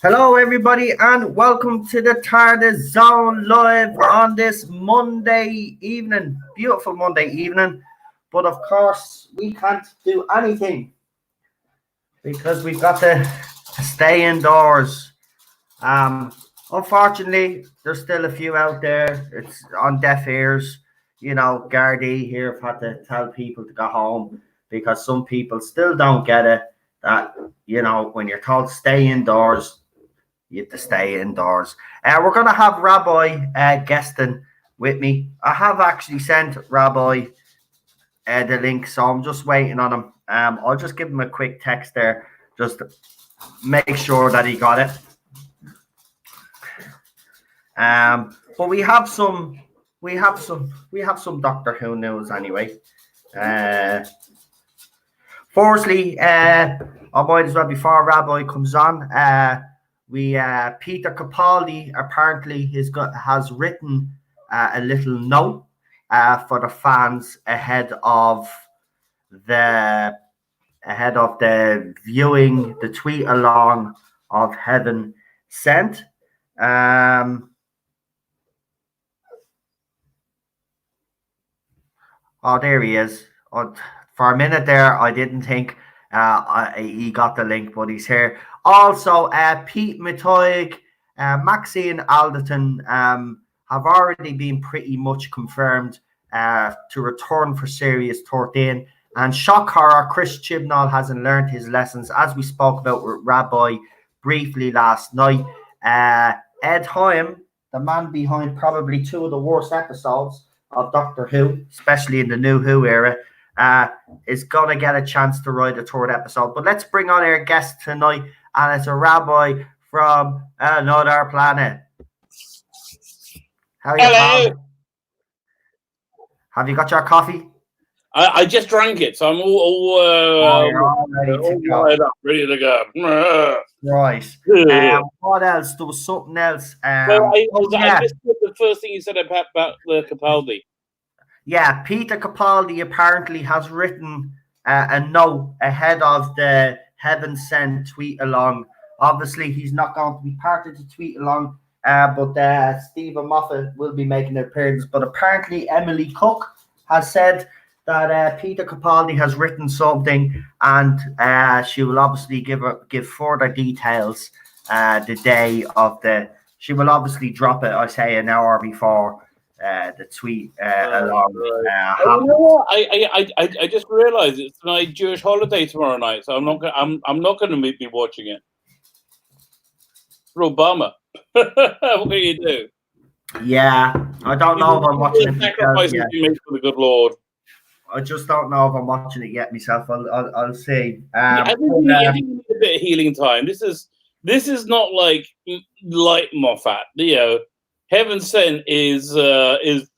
Hello, everybody, and welcome to the Tardis Zone live on this Monday evening. Beautiful Monday evening. But of course, we can't do anything because we've got to stay indoors. Unfortunately, there's still a few out there. It's on deaf ears. You know, Gardaí here have had to tell people to go home because some people still don't get it. That, when you're told to stay indoors, you have to stay indoors. We're going to have Rabbi guesting with me. I have actually sent Rabbi the link, so I'm just waiting on him. I'll just give him a quick text there, just to make sure that he got it. But we have some Doctor Who news anyway. Firstly, I might as well, before Rabbi comes on, Peter Capaldi apparently has written a little note for the fans ahead of the viewing, the tweet along of Heaven Sent. Oh, there he is. For a minute there, I didn't think he got the link, but he's here. Also, Pete Matoig, Maxine Alderton have already been pretty much confirmed to return for Series 13. And shock horror, Chris Chibnall hasn't learned his lessons, as we spoke about with Rabbi briefly last night. Ed Hyam, the man behind probably two of the worst episodes of Doctor Who, especially in the New Who era, is going to get a chance to write a third episode. But let's bring on our guest tonight, and it's a Rabbi from another planet. How are you, Hello. Have you got your coffee? I just drank it, so I'm all ready to go. Right. What else? There was something else. I missed the first thing you said about the Capaldi. Yeah, Peter Capaldi apparently has written a note ahead of the Heaven Sent tweet along. Obviously, he's not going to be part of the tweet along, but Stephen Moffat will be making an appearance. But apparently, Emily Cook has said that Peter Capaldi has written something, and she will obviously give further details the day of the. She will obviously drop it, I say, an hour before the tweet along. You know what? I just realised it's tonight Jewish holiday tomorrow night, so I'm not going to be watching it. For Obama, what can you do? Yeah, I don't know if I'm watching it. Sacrifices you make for the good Lord. I just don't know if I'm watching it yet myself. I'll see. I think you need a bit of healing time. This is not like Moffat. Heaven Sent is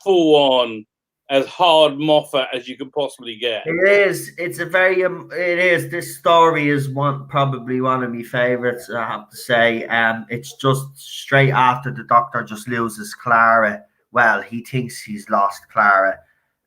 full on as hard Moffat as you can possibly get. It is. It's a very it is. This story is probably one of my favorites, I have to say. It's just straight after the Doctor just loses Clara. Well, he thinks he's lost Clara.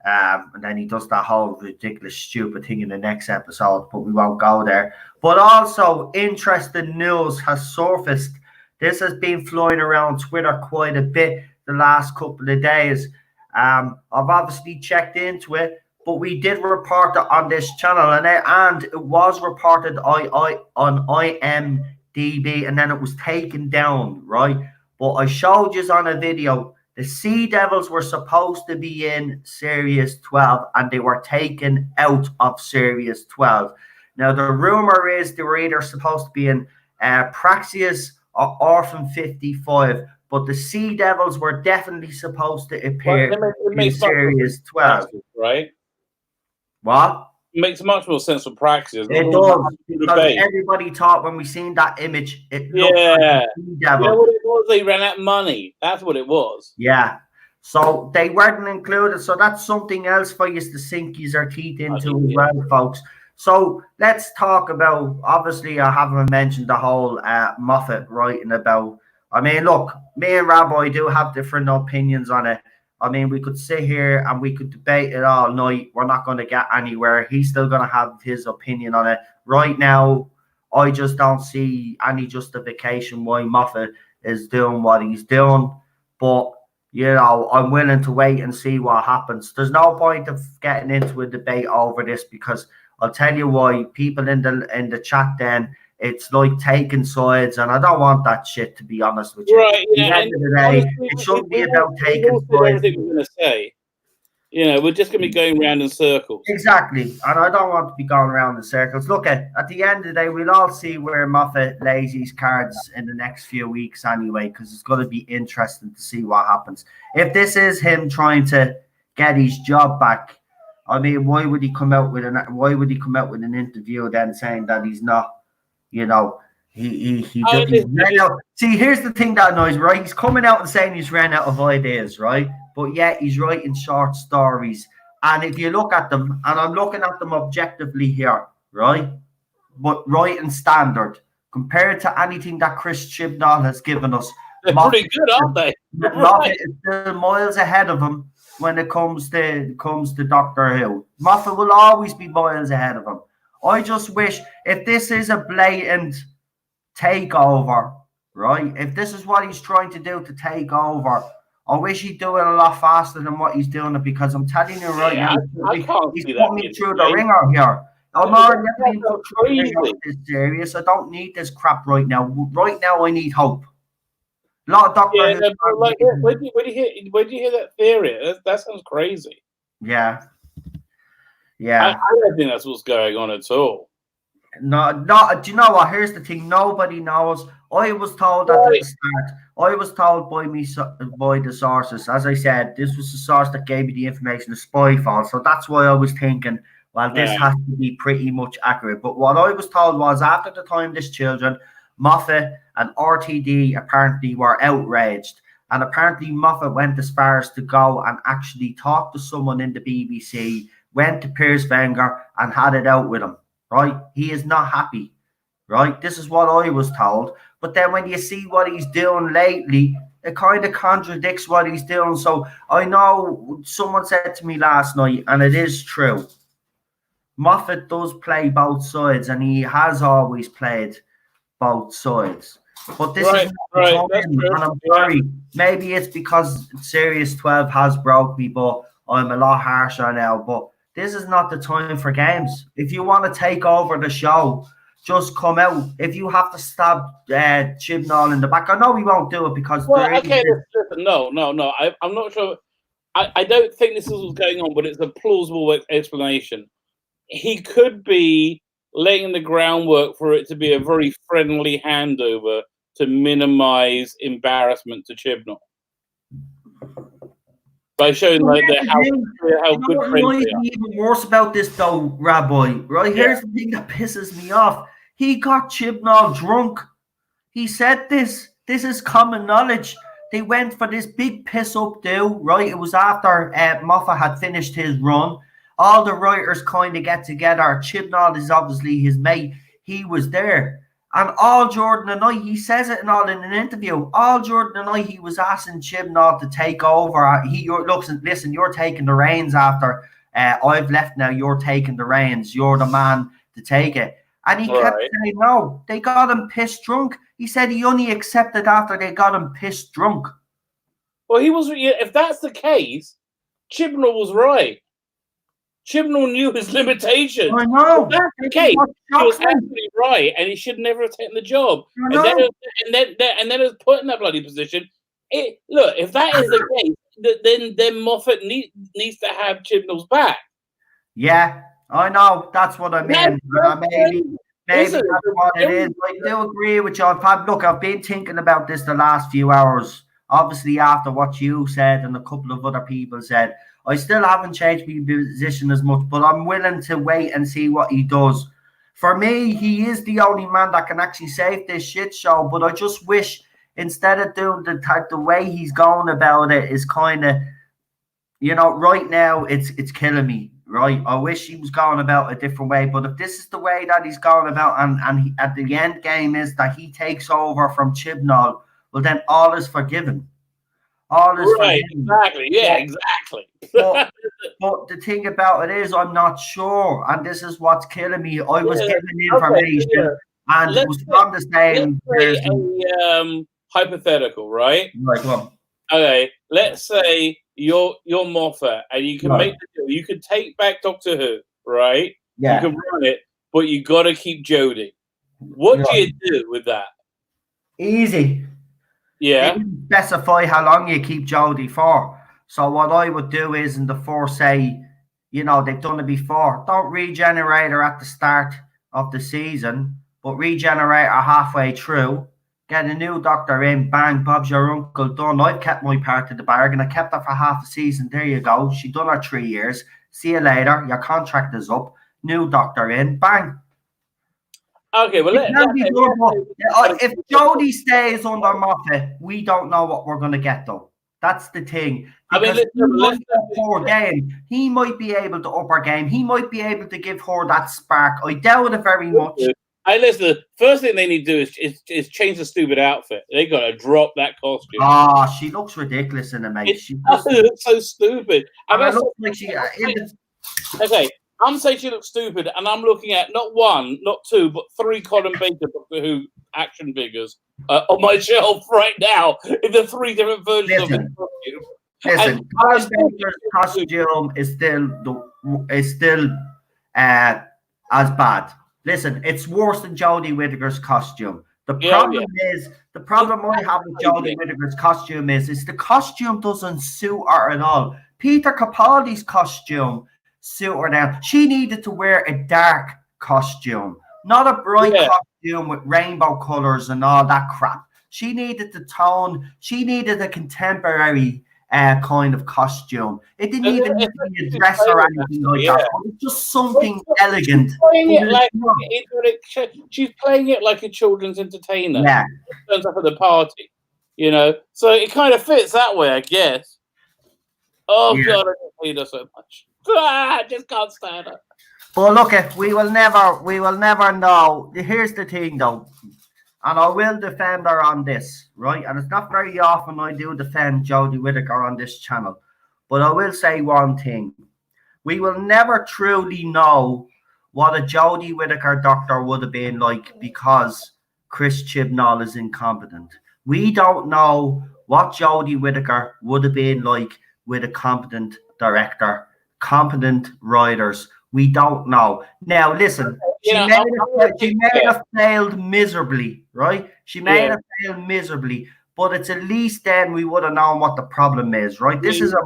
And then he does that whole ridiculous, stupid thing in the next episode, but we won't go there. But also, interesting news has surfaced. This has been flying around Twitter quite a bit the last couple of days. I've obviously checked into it, but we did report it on this channel, and it was reported on IMDb, and then it was taken down, right? But I showed you on a video. The Sea Devils were supposed to be in Series 12, and they were taken out of Series 12. Now, the rumor is they were either supposed to be in Praxius or Orphan 55, but the Sea Devils were definitely supposed to appear in Series 12. Right? What? It makes much more sense for Praxis. It does, because everybody thought when we seen that image, it looked like a Sea Devil. You know what it was? They ran out of money. That's what it was. Yeah. So they weren't included. So that's something else for you to sink your teeth into as well, folks. So let's talk about, obviously, I haven't mentioned the whole Moffat writing about. I mean, look, me and Rabbi do have different opinions on it. I mean, we could sit here and we could debate it all night. We're not going to get anywhere. He's still going to have his opinion on it. Right now, I just don't see any justification why Moffat is doing what he's doing. But I'm willing to wait and see what happens. There's no point of getting into a debate over this because I'll tell you why. People in the chat then, it's like taking sides, and I don't want that shit, to be honest with you. Right, yeah. At the end of the day, Honestly, it shouldn't be about taking said sides. everything we're going to say. We're just going to be going round in circles. Exactly, and I don't want to be going around in circles. Look, at the end of the day, we'll all see where Moffat lays his cards in the next few weeks anyway, because it's going to be interesting to see what happens. If this is him trying to get his job back, I mean, why would he come out with an interview then saying that he's not, he ran out. See, here's the thing that annoys me, right? He's coming out and saying he's ran out of ideas, right? But yet he's writing short stories. And if you look at them, and I'm looking at them objectively here, right? But writing standard compared to anything that Chris Chibnall has given us. They're pretty good, aren't they? Moffat is still miles ahead of him when it comes to Doctor Who. Moffat will always be miles ahead of him. I just wish, if this is a blatant takeover, right? If this is what he's trying to do to take over, I wish he'd do it a lot faster than what he's doing it, because I'm telling you right now, he's putting me through the ringer here. I'm already being put through the ringer with this series. I don't need this crap right now. Right now, I need hope. A lot of Doctor Who. Where do you hear that theory? That sounds crazy. Yeah. I don't think that's what's going on at all. No. Do you know what? Here's the thing. Nobody knows. I was told at the start. I was told by the sources. As I said, this was the source that gave me the information, the spy file. So that's why I was thinking, well, this has to be pretty much accurate. But what I was told was, after the time this children, Moffat and RTD apparently were outraged. And apparently Moffat went as far as to go and actually talk to someone in the BBC, went to Piers Wenger and had it out with him. Right? He is not happy. Right? This is what I was told. But then when you see what he's doing lately, it kind of contradicts what he's doing. So I know someone said to me last night, and it is true, Moffat does play both sides, and he has always played both sides. But this is not the time, and I'm sorry. Maybe it's because Series 12 has broke me, but I'm a lot harsher now. But this is not the time for games. If you want to take over the show, just come out. If you have to stab Chibnall in the back, I know we won't do it because... no. I'm not sure. I don't think this is what's going on, but it's a plausible explanation. He could be laying the groundwork for it to be a very friendly handover to minimize embarrassment to Chibnall. By showing how good friends they are. Even worse about this though, Rabbi, right? Here's the thing that pisses me off. He got Chibnall drunk. He said this. This is common knowledge. They went for this big piss up do, right? It was after Moffat had finished his run. All the writers kind of get together. Chibnall is obviously his mate. He was there. And all Jordan and I, he says it in an interview, all Jordan and I, he was asking Chibnall to take over. Listen, you're taking the reins after I've left now. You're taking the reins. You're the man to take it. And he kept saying, no, they got him pissed drunk. He said he only accepted after they got him pissed drunk. Well, if that's the case, Chibnall was right. Chibnall knew his limitations. I know. If that's the case, he was absolutely right, and he should never have taken the job. And then it was put in that bloody position. Look, if that is the case, then Moffat needs to have Chibnall's back. Yeah, I know. That's what I mean. Maybe that's what it is. I do agree with you. I've been thinking about this the last few hours. Obviously, after what you said and a couple of other people said, I still haven't changed my position as much, but I'm willing to wait and see what he does. For me, he is the only man that can actually save this shit show, but I just wish, instead of doing the way he's going about it is kind of, right now it's killing me, right? I wish he was going about a different way, but if this is the way that he's going about and at the end game is that he takes over from Chibnall, well, then all is forgiven. All is forgiven. Exactly. Yeah, exactly. but the thing about it is, I'm not sure, and this is what's killing me. I was given information. And it was from the same person. Hypothetical, right? Right, go on. Okay, let's say you're Moffat, and you can make the deal. You can take back Doctor Who, right? Yeah. You can run it, but you got to keep Jodie. What do you do with that? Easy. Yeah. They didn't specify how long you keep Jodie for. So what I would do is in the Force say, you know, they've done it before. Don't regenerate her at the start of the season, but regenerate her halfway through. Get a new doctor in, bang, Bob's your uncle, done. I've kept my part of the bargain. I kept her for half a season. There you go. She done her 3 years. See you later. Your contract is up. New doctor in, bang. Okay, well, if Jodie stays under Moffat, we don't know what we're going to get, though. That's the thing. Because he might be able to up her game. He might be able to give her that spark. I doubt it very much. Listen, the first thing they need to do is change the stupid outfit. They got to drop that costume. She looks ridiculous in it, mate. She looks so stupid. Okay, I'm saying she looks stupid, and I'm looking at not one, not two, but 3 Colin Baker Doctor Who action figures on my shelf right now in the 3 different versions of the costume. Listen, Colin Baker's costume is still as bad. Listen, it's worse than Jodie Whittaker's costume. The problem I have with Jodie Whittaker's costume is the costume doesn't suit her at all. Peter Capaldi's costume suit her now. She needed to wear a dark costume, not a bright costume with rainbow colors and all that crap. She needed the tone. She needed a contemporary kind of costume. It didn't even need to be a dress or anything like that. It was just something elegant. She's playing it like a children's entertainer. Yeah. Turns up at the party, you know. So it kind of fits that way, I guess. Oh God, I hate her so much. I just can't stand her. But look, we will never know. Here's the thing, though. And I will defend her on this, right? And it's not very often I do defend Jodie Whittaker on this channel. But I will say one thing. We will never truly know what a Jodie Whittaker doctor would have been like because Chris Chibnall is incompetent. We don't know what Jodie Whittaker would have been like with a competent director, competent writers. We don't know. Now, listen, she may have failed miserably, right? She may have failed miserably, but it's at least then we would have known what the problem is, right? This is a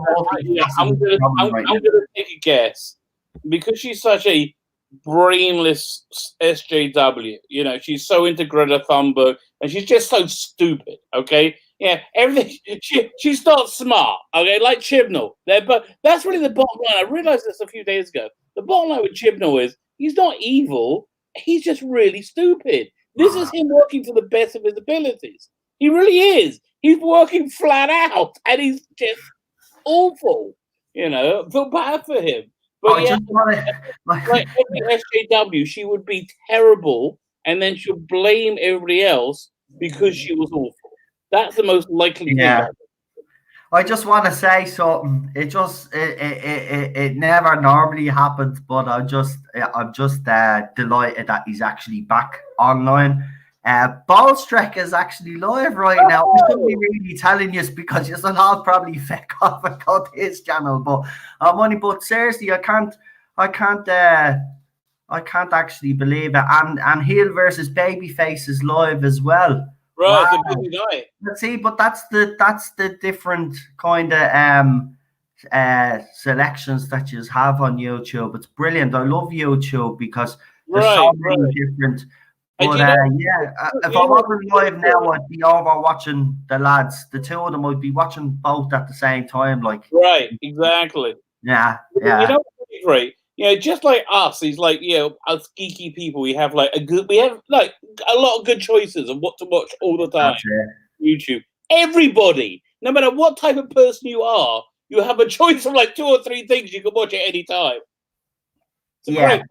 I'm going to take a guess. Because she's such a brainless SJW, you know, she's so into Greta Thunberg, and she's just so stupid, okay? Yeah, everything. She's not smart, okay, like Chibnall. But that's really the bottom line. I realized this a few days ago. The bottom line with Chibnall is he's not evil. He's just really stupid. This is him working to the best of his abilities. He really is. He's working flat out, and he's just awful. You know, feel bad for him. But like every SJW, she would be terrible, and then she'll blame everybody else because she was awful. That's the most likely thing. I just want to say something. It never normally happens, but I'm just delighted that he's actually back online. Ballstrek is actually live right now. I shouldn't be really telling you because you're all probably feck off and go to his channel, but but seriously, I can't actually believe it. And Heel versus Babyface is live as well. Right, wow. It's a busy night. Let's see, but that's the different kind of selections that you have on YouTube. It's brilliant. I love YouTube because there's so many different. But if I wasn't live now, I'd be over watching the lads. The two of them, I'd be watching both at the same time. Like exactly. Yeah. You know what's really great? You know, just like us, he's like, you know, us geeky people, we have like a lot of good choices of what to watch all the time. YouTube. Everybody, no matter what type of person you are, you have a choice of like 2 or 3 things you can watch at any time. Now,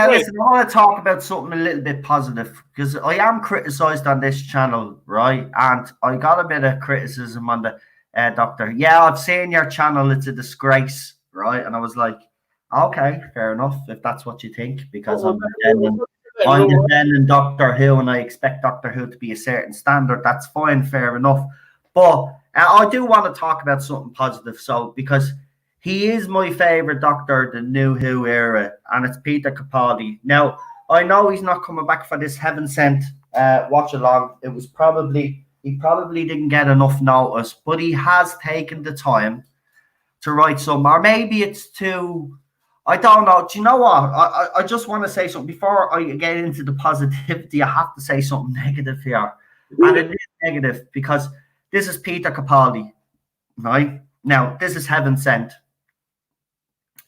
listen, I want to talk about something a little bit positive because I am criticised on this channel, right? And I got a bit of criticism on the doctor. Yeah, I've seen your channel. It's a disgrace, right? And I was like, okay, fair enough if that's what you think, because I'm I'm defending Doctor Who, and I expect Doctor Who to be a certain standard. That's fine, fair enough. But I do want to talk about something positive. So, because he is my favorite Doctor, the New Who era, and it's Peter Capaldi. Now, I know he's not coming back for this Heaven Sent watch along. He probably didn't get enough notice, but he has taken the time to write some, or maybe it's too. I don't know. Do you know what? I just want to say something before I get into the positivity. I have to say something negative here, and it is negative because this is Peter Capaldi, right? Now, this is Heaven Sent.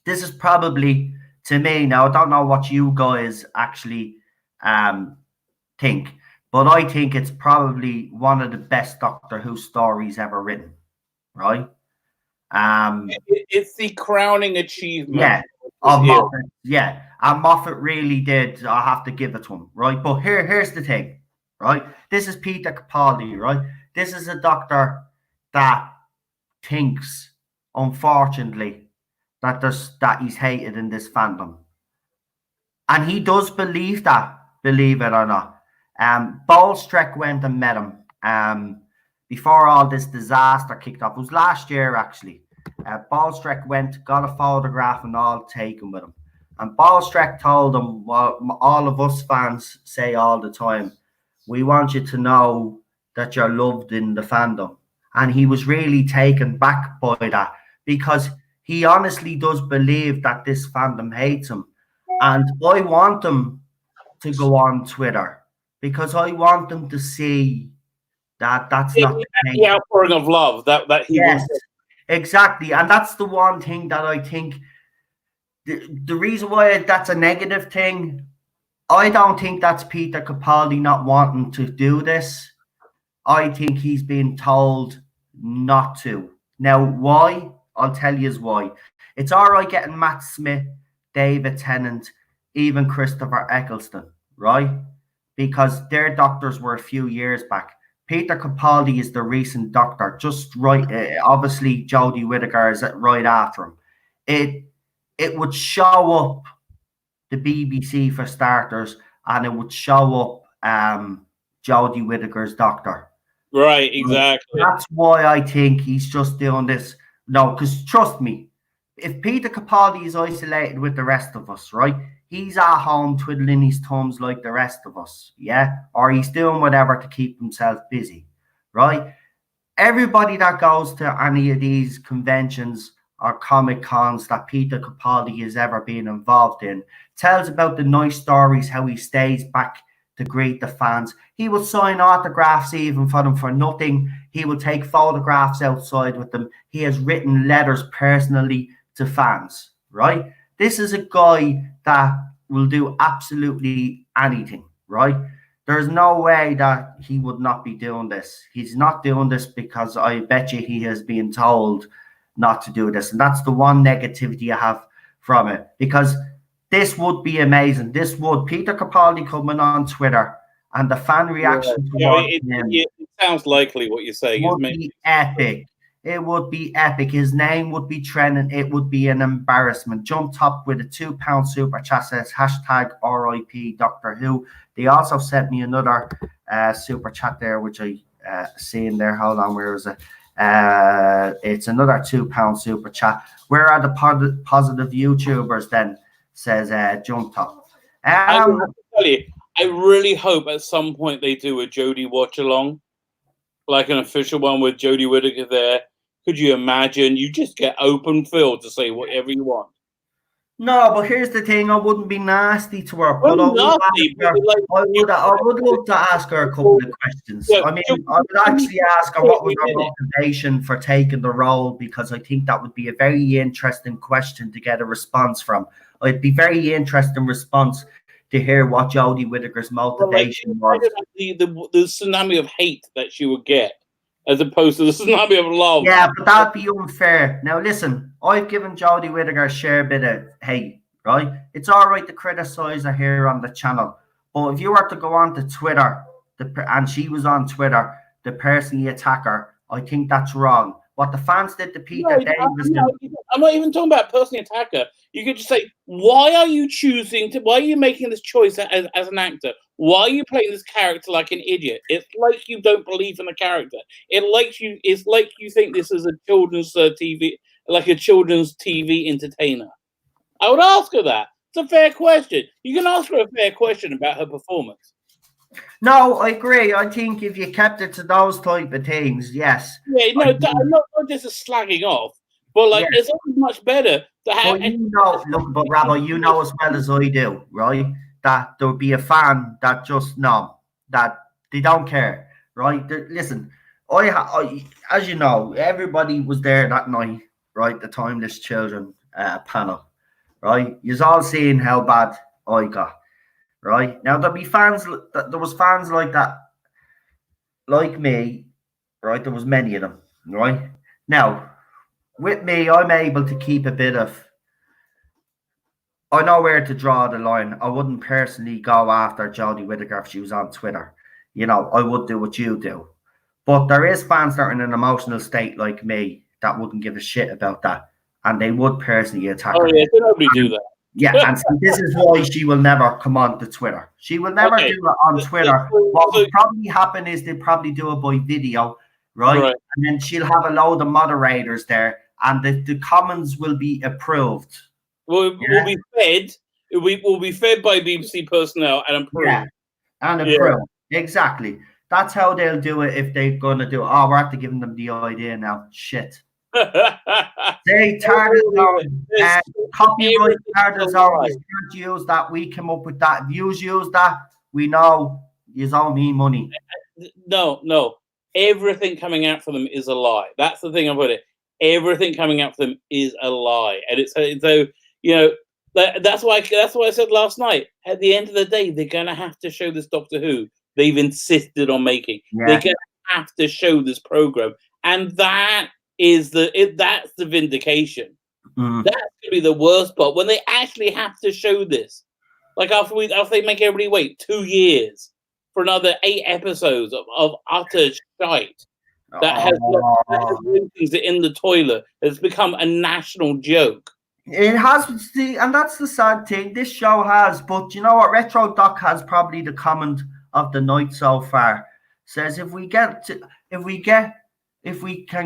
This is probably, to me, now I don't know what you guys actually think, but I think it's probably one of the best Doctor Who stories ever written, right? It's the crowning achievement. Yeah, of Moffat. Yeah, and Moffat really did. I have to give it to him, right? But here's the thing, right? This is Peter Capaldi, right? This is a doctor that thinks, unfortunately, that he's hated in this fandom, and he does believe that. Believe it or not, Bolstrek went and met him before all this disaster kicked off. It was last year, actually. Bolstrek went, got a photograph and all taken with him. And Bolstrek told him what all of us fans say all the time: we want you to know that you're loved in the fandom. And he was really taken back by that because he honestly does believe that this fandom hates him. And I want him to go on Twitter because I want them to see that that's not the outpouring of love that he yes, was. Exactly. And that's the one thing that I think the reason why that's a negative thing, I don't think that's Peter Capaldi not wanting to do this. I think he's been told not to. Now, why? I'll tell you why. It's all right getting Matt Smith, David Tennant, even Christopher Eccleston, right? Because their doctors were a few years back. Peter Capaldi is the recent doctor, just right. Obviously, Jodie Whittaker is right after him. It would show up the BBC for starters, and it would show up Jodie Whittaker's doctor. Right, exactly. That's why I think he's just doing this. No, because trust me, if Peter Capaldi is isolated with the rest of us, right? He's at home twiddling his thumbs like the rest of us, yeah? Or he's doing whatever to keep himself busy, right? Everybody that goes to any of these conventions or Comic Cons that Peter Capaldi has ever been involved in tells about the nice stories, how he stays back to greet the fans. He will sign autographs even for them for nothing. He will take photographs outside with them. He has written letters personally to fans, right? This is a guy that will do absolutely anything, right? There's no way that he would not be doing this. He's not doing this because I bet you he has been told not to do this. And that's the one negativity I have from it. Because this would be amazing. This would. Peter Capaldi coming on Twitter and the fan reaction towards him. It sounds likely what you're saying. Would be epic. It would be epic. His name would be trending. It would be an embarrassment. Jumped up with a £2 super chat, says hashtag RIP Doctor Who. They also sent me another super chat there, which I seen there. Hold on, where is it? It's another £2 super chat. Where are the positive YouTubers then? Says Jumped Up. I have to tell you, I really hope at some point they do a Jodie watch along, like an official one with Jodie Whittaker there. Could you imagine? You just get open field to say whatever you want. No, but here's the thing. I wouldn't be nasty to her. But I would love to ask her a couple of questions. Yeah, I mean, I would actually ask her what was her motivation for taking the role, because I think that would be a very interesting question to get a response from. It'd be very interesting response to hear what Jodie Whittaker's motivation was. The tsunami of hate that she would get, as opposed to the tsunami of love. Yeah, but that'd be unfair. Now, listen, I've given Jodie Whittaker a share bit of hate, right? It's all right to criticize her here on the channel. But if you were to go on to Twitter, and she was on Twitter, the person you attack her, I think that's wrong. What the fans did to Peter No, Davis. I'm not even talking about personally attack her. You could just say, why are you making this choice as an actor? Why are you playing this character like an idiot? It's like you don't believe in the character. It's like you think this is a children's TV, like a children's TV entertainer. I would ask her that. It's a fair question. You can ask her a fair question about her performance. No, I agree. I think if you kept it to those type of things, yes. Yeah, no, I'm not just slagging off, but like it's always much better to have. Well, look, but Rabbi, you know as well as I do, right? That there would be a fan that just that they don't care, right? Listen, I, as you know, everybody was there that night, right? The Timeless Children panel, right? You've all seen how bad I got, right? Now there'll be fans. There was fans like that, like me, right? There was many of them, right? Now, with me, I'm able to keep a bit of. I know where to draw the line. I wouldn't personally go after Jodie Whittaker if she was on Twitter. You know, I would do what you do. But there is fans that are in an emotional state like me that wouldn't give a shit about that. And they would personally attack her. Oh, yeah, nobody do that. Yeah, and so this is why she will never come on to Twitter. She will never do it on Twitter. What will probably happen is they'll probably do it by video, right? And then she'll have a load of moderators there, and the comments will be approved. We'll be fed. We'll be fed by BBC personnel and approved. Yeah, and approved. Yeah. Exactly. That's how they'll do it if they're going to do it. Oh, we're after giving them the idea now. Shit. Say Tardis copyright Tardis always can't use that. We came up with that. If you use that, we know you owe me money. No. Everything coming out for them is a lie. That's the thing about it. Everything coming out for them is a lie, and it's so. You know, that's why I said last night. At the end of the day, they're going to have to show this Doctor Who they've insisted on making. Yeah. They're going to have to show this program, and that's the vindication. That's going to be the worst part when they actually have to show this. Like after they make everybody wait 2 years for another 8 episodes of utter shite that has things in the toilet. It's become a national joke. It has, and that's the sad thing. This show has, but you know what? Retro Doc has probably the comment of the night so far. Says if we can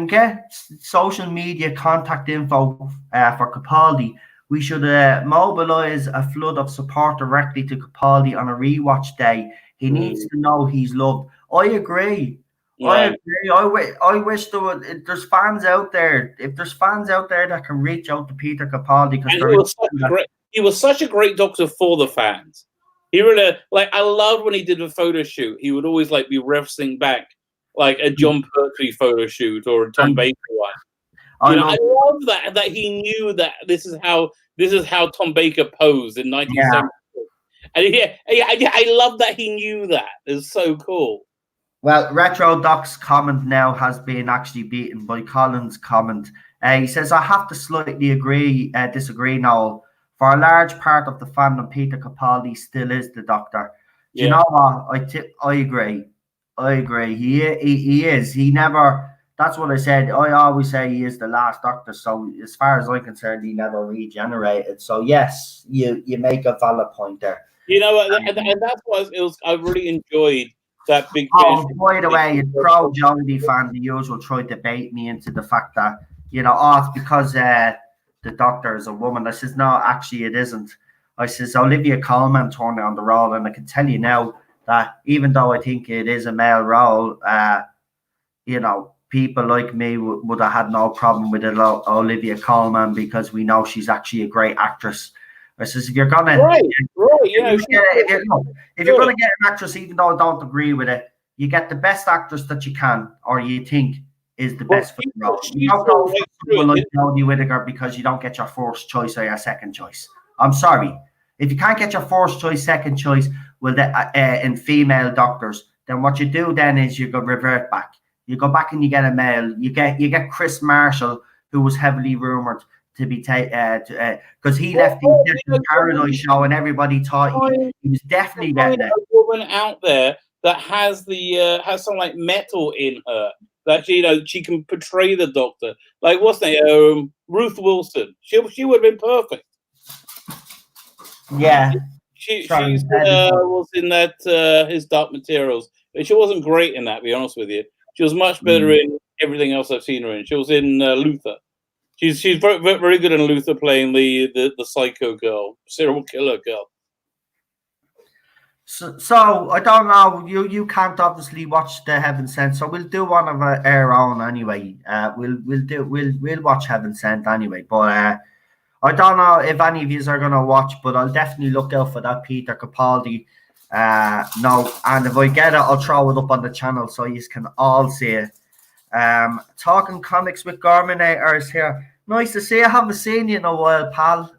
get social media contact info for Capaldi, we should mobilize a flood of support directly to Capaldi on a rewatch day. He needs to know he's loved. I agree. Right. I agree. I wish there was. There's fans out there. If there's fans out there that can reach out to Peter Capaldi, because he was such a great Doctor for the fans. He really I loved when he did a photo shoot. He would always be referencing back like a John Pertwee photo shoot or a Tom Baker one. I love that he knew that this is how Tom Baker posed in 1970. And I love that he knew that. It's so cool. Well, Retro Doc's comment now has been actually beaten by Colin's comment. He says, I have to slightly disagree, Noel. For a large part of the fandom, Peter Capaldi still is the Doctor. Do you know what? I agree. He is. He never... That's what I said. I always say he is the last Doctor. So as far as I'm concerned, he never regenerated. So yes, you make a valid point there. You know what? And that's why I really enjoyed that big. Oh, by the way, pro Jodie fan, the usual tried to bait me into the fact that it's because the Doctor is a woman. I says no, actually it isn't. I says Olivia Colman turned on the role, and I can tell you now that even though I think it is a male role, people like me would have had no problem with Olivia Colman because we know she's actually a great actress. I says if you're gonna if you're gonna get an actress, even though I don't agree with it, you get the best actress that you can, or you think is the best for the role. You don't go for someone like Jodie Whittaker because you don't get your first choice or your second choice. I'm sorry, if you can't get your first choice, second choice, in female doctors, then what you do then is you go revert back. You go back and you get a male. You get Chris Marshall, who was heavily rumored to be because he left the Paradise show and everybody thought he was definitely getting it. A woman out there that has some metal in her that she can portray the Doctor. Like what's the name? Ruth Wilson. She would have been perfect. Yeah. She was in that His Dark Materials. She wasn't great in that, to be honest with you. She was much better in everything else I've seen her in. She was in Luther. She's very, very good in Luther, playing the psycho girl, serial killer girl. So I don't know. You can't obviously watch the Heaven Sent, so we'll do one of our own anyway. We'll watch Heaven Sent anyway. But I don't know if any of you are gonna watch, but I'll definitely look out for that Peter Capaldi. No, and if I get it, I'll throw it up on the channel so you can all see it. Talking comics with Gorminators here. Nice to see you. I haven't seen you in a while, pal.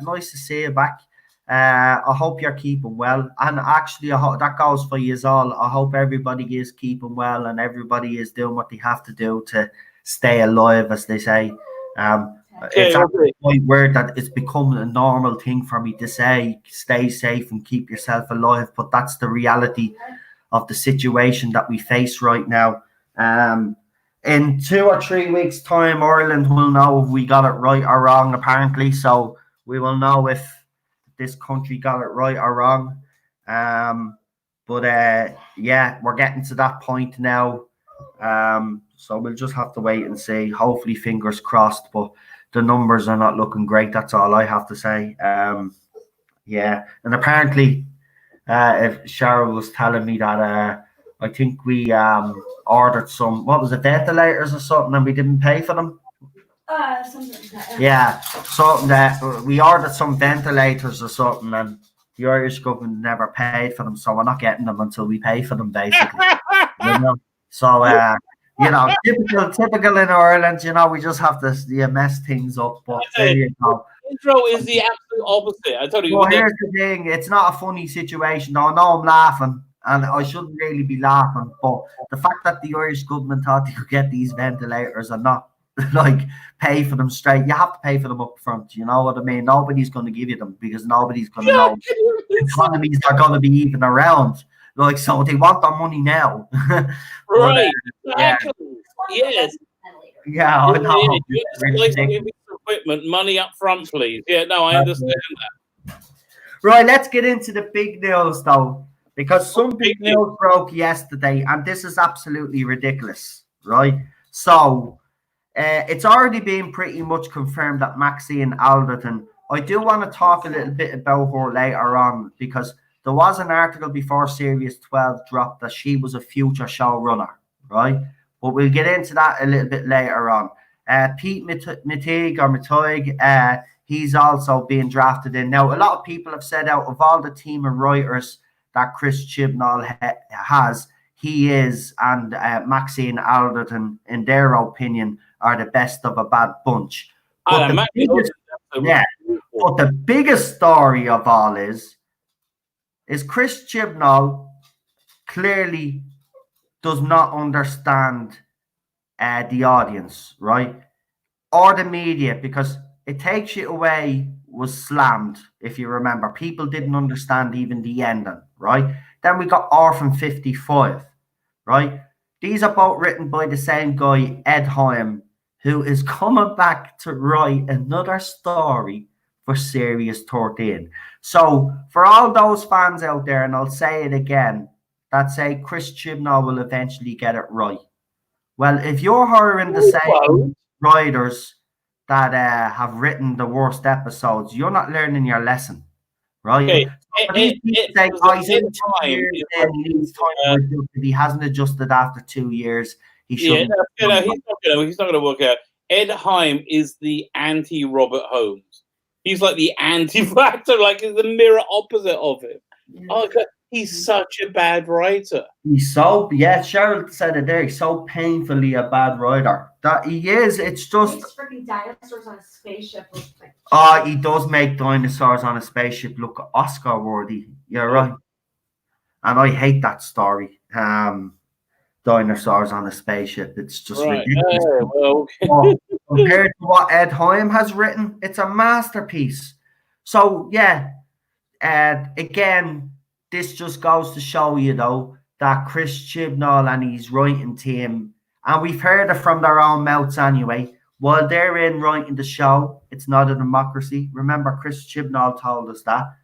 Nice to see you back. I hope you're keeping well, and actually, I hope that goes for you all. I hope everybody is keeping well and everybody is doing what they have to do to stay alive, as they say. It's actually quite weird that it's becoming a normal thing for me to say, stay safe and keep yourself alive, but that's the reality of the situation that we face right now. In 2 or 3 weeks' time, Ireland will know if we got it right or wrong, apparently, so we will know if this country got it right or wrong. But yeah, we're getting to that point now. So we'll just have to wait and see. Hopefully, fingers crossed, but the numbers are not looking great. That's all I have to say. Yeah, and apparently, if Cheryl was telling me that I think we ordered some, what was it, ventilators or something, and we didn't pay for them. Something like that. Yeah, something that we ordered some ventilators or something, and the Irish government never paid for them, so we're not getting them until we pay for them, basically. You know? So, typical in Ireland. We just have to mess things up. But there you go. Intro is the absolute opposite. I told you. Well, here's the thing: it's not a funny situation. Though I know I'm laughing, and I shouldn't really be laughing, but the fact that the Irish government thought they could get these ventilators and not pay for them straight. You have to pay for them up front. You know what I mean? Nobody's going to give you them because nobody's going to know economies are going to be even around. So they want their money now. Right. Exactly. Yes. Yeah, I know. Equipment, money up front, please. Yeah, no, I understand that. Right, let's get into the big news, though, because some big news broke yesterday, and this is absolutely ridiculous, right? So, it's already been pretty much confirmed that Maxine Alderton, I do want to talk a little bit about her later on, because there was an article before Series 12 dropped that she was a future showrunner, right? But we'll get into that a little bit later on. Pete Mitoig, he's also being drafted in. Now, a lot of people have said out of all the team of writers that Chris Chibnall has, he is, and Maxine Alderton, in their opinion, are the best of a bad bunch. But the biggest story of all is Chris Chibnall clearly does not understand the audience, right? Or the media, because It Takes You Away was slammed, if you remember. People didn't understand even the ending, right? Then we got Orphan 55, right? These are both written by the same guy, Ed Heim, who is coming back to write another story for Series 13. So for all those fans out there, and I'll say it again, that say Chris Chibnall will eventually get it right. Well, if you're hiring the same writers that have written the worst episodes, you're not learning your lesson, right? Okay. He hasn't adjusted after 2 years. He's not going to work out. Ed Heim is the anti-Robert Holmes. He's like the anti-factor, like the mirror opposite of him. Yeah. Oh, God. He's such a bad writer. Cheryl said it there. He's so painfully a bad writer. That he is. It's just. He's freaking dinosaurs on a spaceship. He does make dinosaurs on a spaceship look Oscar worthy. You're right. And I hate that story. Dinosaurs on a spaceship. It's just ridiculous. Compared to what Ed Heim has written, it's a masterpiece. So again. This just goes to show you, though, that Chris Chibnall and his writing team And we've heard it from their own mouths anyway. While they're in writing the show, it's not a democracy. Remember, Chris Chibnall told us that.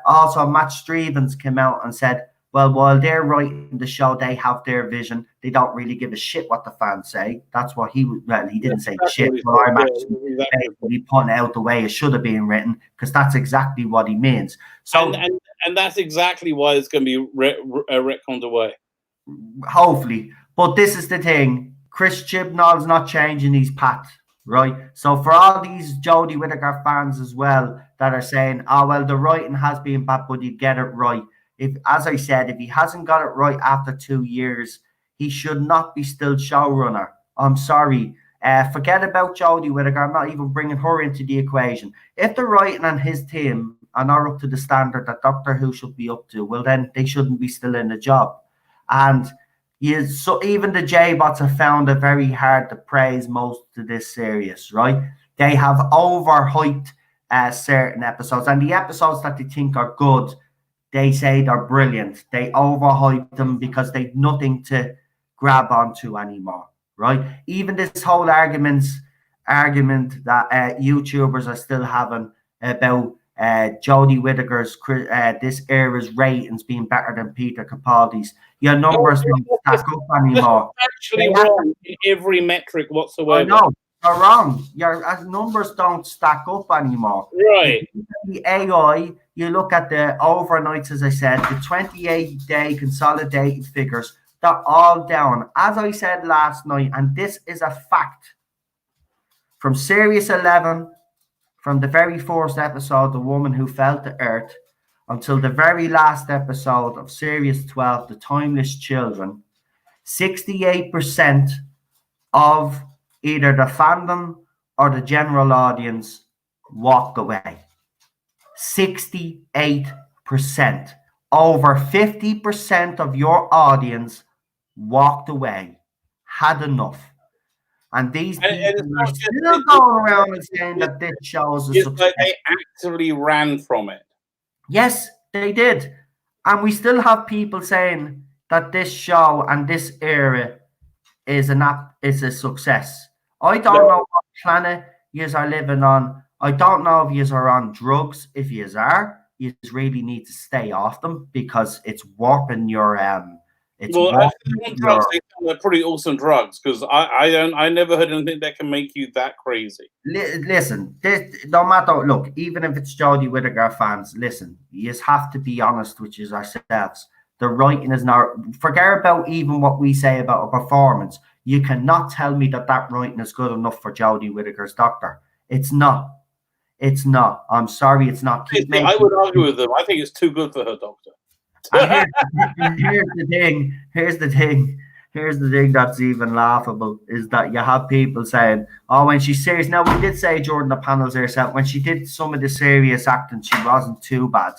Also, Matt Stevens came out and said, well, while they're writing the show, they have their vision. They don't really give a shit what the fans say. That's what he didn't say shit. But I'm actually putting it out the way it should have been written, because that's exactly what he means. So, and that's exactly why it's going to be retconned away. Hopefully. But this is the thing. Chris Chibnall's not changing his path, right? So for all these Jodie Whittaker fans as well that are saying, oh, well, the writing has been bad, but he'd get it right. If, as I said, if he hasn't got it right after 2 years, he should not be still showrunner. I'm sorry. Forget about Jodie Whittaker. I'm not even bringing her into the equation. If the writing and his team are not up to the standard that Doctor Who should be up to, well, then they shouldn't be still in the job. And so even the J-Bots have found it very hard to praise most of this series, right? They have overhyped certain episodes, and the episodes that they think are good, they say they're brilliant. They overhype them because they've nothing to grab onto anymore, right? Even this whole argument that YouTubers are still having about Jodie Whittaker's this era's ratings being better than Peter Capaldi's. Your numbers don't stack up anymore. Actually, wrong in every metric whatsoever. I know, you're wrong. Your numbers don't stack up anymore. Right. The AI, you look at the overnights, as I said, the 28-day consolidated figures, they're all down. As I said last night, and this is a fact, from Series 11, from the very first episode, The Woman Who Fell to Earth, until the very last episode of Series 12, The Timeless Children, 68% of either the fandom or the general audience walked away. 68%. Over 50% of your audience walked away, had enough. And these people are still going around and saying that this shows a success. Like they actually ran from it. Yes, they did. And we still have people saying that this show and this era is a success. I don't know what planet you are living on. I don't know if you are on drugs. If you are, you really need to stay off them, because it's warping your drugs, they're pretty awesome drugs, because I never heard anything that can make you that crazy. Listen, no matter, look, even if it's Jodie Whittaker fans, listen, you just have to be honest with yourselves. The writing is not, forget about even what we say about a performance. You cannot tell me that writing is good enough for Jodie Whittaker's Doctor. It's not. It's not. I'm sorry, it's not. I would argue with them. I think it's too good for her Doctor. Here's the thing that's even laughable is that you have people saying, oh, when she's serious. Now, we did say during the panels herself, when she did some of the serious acting, she wasn't too bad.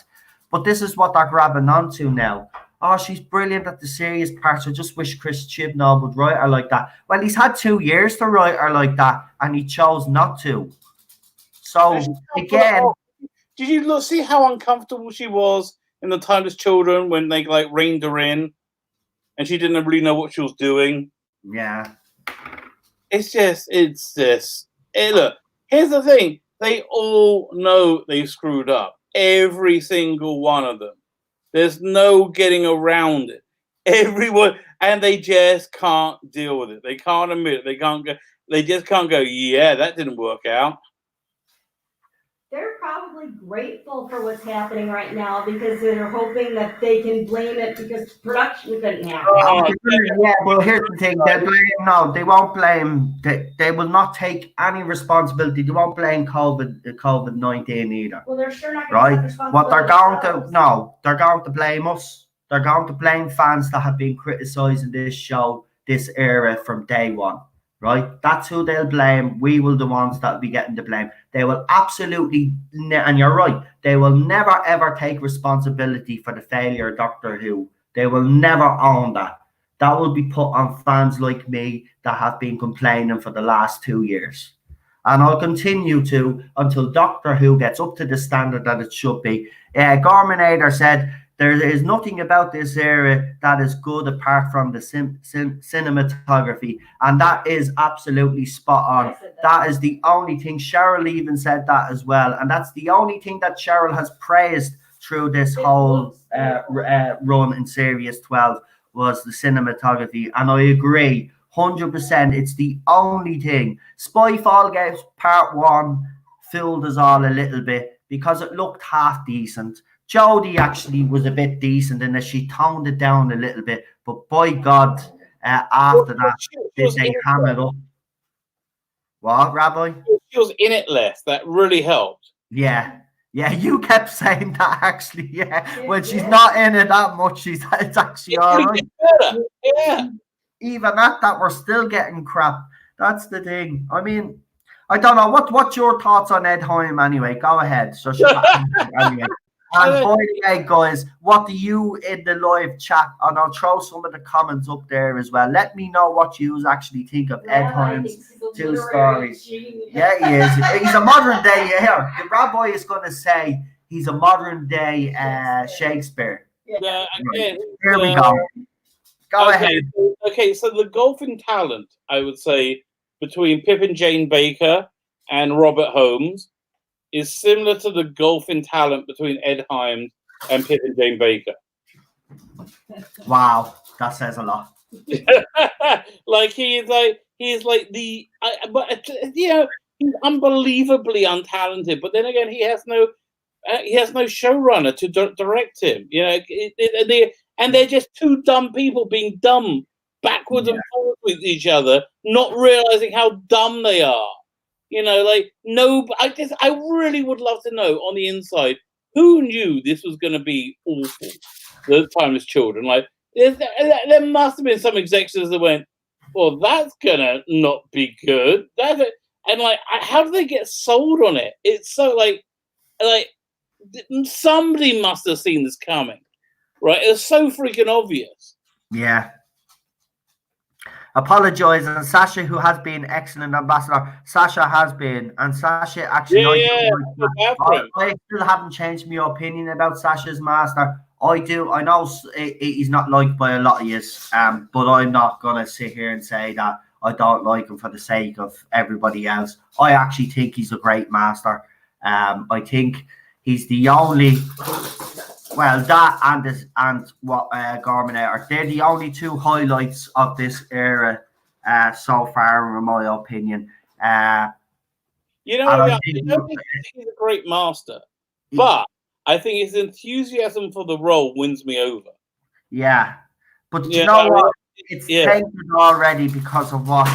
But this is what they're grabbing onto now. Oh, she's brilliant at the serious parts. I just wish Chris Chibnall would write her like that. Well, he's had 2 years to write her like that, and he chose not to. So, again... Did you see how uncomfortable she was in The Timeless Children when they reined her in and she didn't really know what she was doing? Yeah. Look, here's the thing. They all know they screwed up. Every single one of them. There's no getting around it. Everyone, and they just can't deal with it. They can't admit it. They just can't go, yeah, that didn't work out. They're probably grateful for what's happening right now, because they're hoping that they can blame it because production couldn't happen. Yeah, well, here's the thing. They won't blame. They will not take any responsibility. They won't blame COVID-19 either. Well, they're sure not going to take responsibility. What they're going to blame us. They're going to blame fans that have been criticizing this show, this era from day one. Right? That's who they'll blame. We will the ones that'll be getting the blame. They will absolutely, and you're right, they will never ever take responsibility for the failure of Doctor Who. They will never own that. That will be put on fans like me that have been complaining for the last 2 years. And I'll continue to until Doctor Who gets up to the standard that it should be. Gorminator said there is nothing about this era that is good apart from the cinematography, and that is absolutely spot on. Yes, it does. That is the only thing. Cheryl even said that as well, and that's the only thing that Cheryl has praised through this whole run in Series 12 was the cinematography, and I agree 100%. It's the only thing. Spyfall Games Part 1 fooled us all a little bit because it looked half decent. Jodie actually was a bit decent in that she toned it down a little bit, but by God, after that, they hammer it up. What, Rabbi? She was in it less. That really helped. Yeah. Yeah, you kept saying that actually. Yeah, when she's not in it that much, it's actually all right. Better. Yeah. Even at that, we're still getting crap. That's the thing. I mean, I don't know. What's your thoughts on Ed Heim anyway? Go ahead. So anyway. And by the way, guys, what do you in the live chat? And I'll throw some of the comments up there as well. Let me know what you actually think of Ed Heim's two stories. Yeah, he is. He's a modern day here. The Rabbi is going to say he's a modern day Shakespeare. Again, Here we go. Go ahead. Okay, so the gulf in talent, I would say, between Pip and Jane Baker and Robert Holmes is similar to the gulf in talent between Ed Heim and Pip and Jane Baker. Wow, that says a lot. Like he's like the, but you know, he's unbelievably untalented. But then again, he has no showrunner to direct him. You know, and they're just two dumb people being dumb backwards and forwards with each other, not realizing how dumb they are. You know, like I really would love to know on the inside who knew this was going to be awful. The Timeless Children, like there must have been some executives that went, "Well, that's gonna not be good." And like, how do they get sold on it? It's so like somebody must have seen this coming, right? It's so freaking obvious. Yeah. Apologise, and Sasha, who has been excellent ambassador. Sasha has been, and Sasha actually, I still haven't changed my opinion about Sasha's master. I do. I know he's not liked by a lot of yous, but I'm not gonna sit here and say that I don't like him for the sake of everybody else. I actually think he's a great master. I think he's the only. Well, that and what Gorminator, they're the only two highlights of this era so far, in my opinion. You know, I don't think he's a great master, but I think his enthusiasm for the role wins me over. Yeah, but you know what? It's tainted already because of what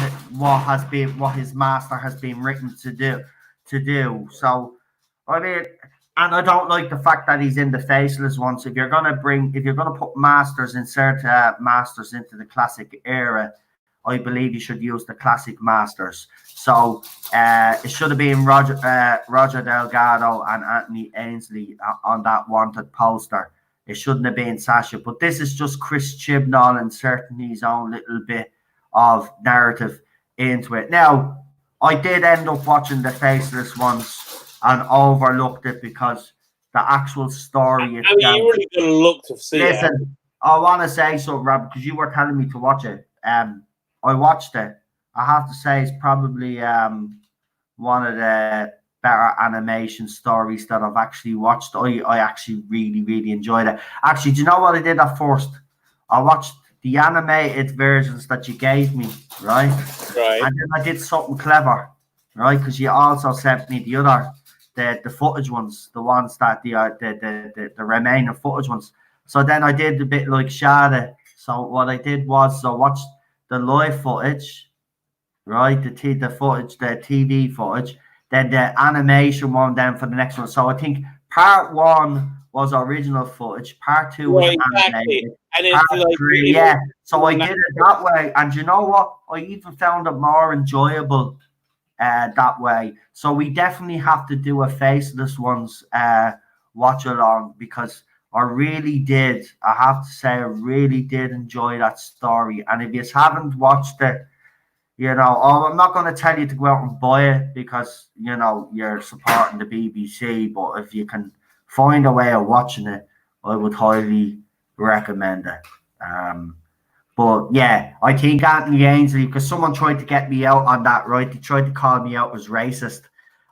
his master has been written to do. So, I mean. And I don't like the fact that he's in the faceless ones. If you're gonna put masters, insert masters into the classic era, I believe you should use the classic masters. So it should have been Roger Delgado and Anthony Ainsley on that wanted poster. It shouldn't have been Sasha. But this is just Chris Chibnall inserting his own little bit of narrative into it. Now, I did end up watching the faceless ones and overlooked it because the actual story itself. I mean, you really got to look to see it. Listen, I want to say something, Rob, because you were telling me to watch it. I watched it. I have to say it's probably one of the better animation stories that I've actually watched. I actually really, really enjoyed it. Actually, do you know what I did at first? I watched the animated versions that you gave me, right? Right. And then I did something clever, right? Because you also sent me the footage ones, the ones that the remaining footage ones. So then I did a bit like Shada. So what I did was I watched the live footage, right? The footage, the TV footage, then the animation one then for the next one. So I think part 1 was original footage, part 2 was animated, and part 3, So I did it that way, and you know what? I even found it more enjoyable that way. So we definitely have to do a faceless ones watch along, because I really did. I have to say, I really did enjoy that story. And if you haven't watched it, you know, I'm not going to tell you to go out and buy it because, you know, you're supporting the BBC. But if you can find a way of watching it, I would highly recommend it. But yeah, I think Anthony Ainsley, because someone tried to get me out on that, right? They tried to call me out as racist.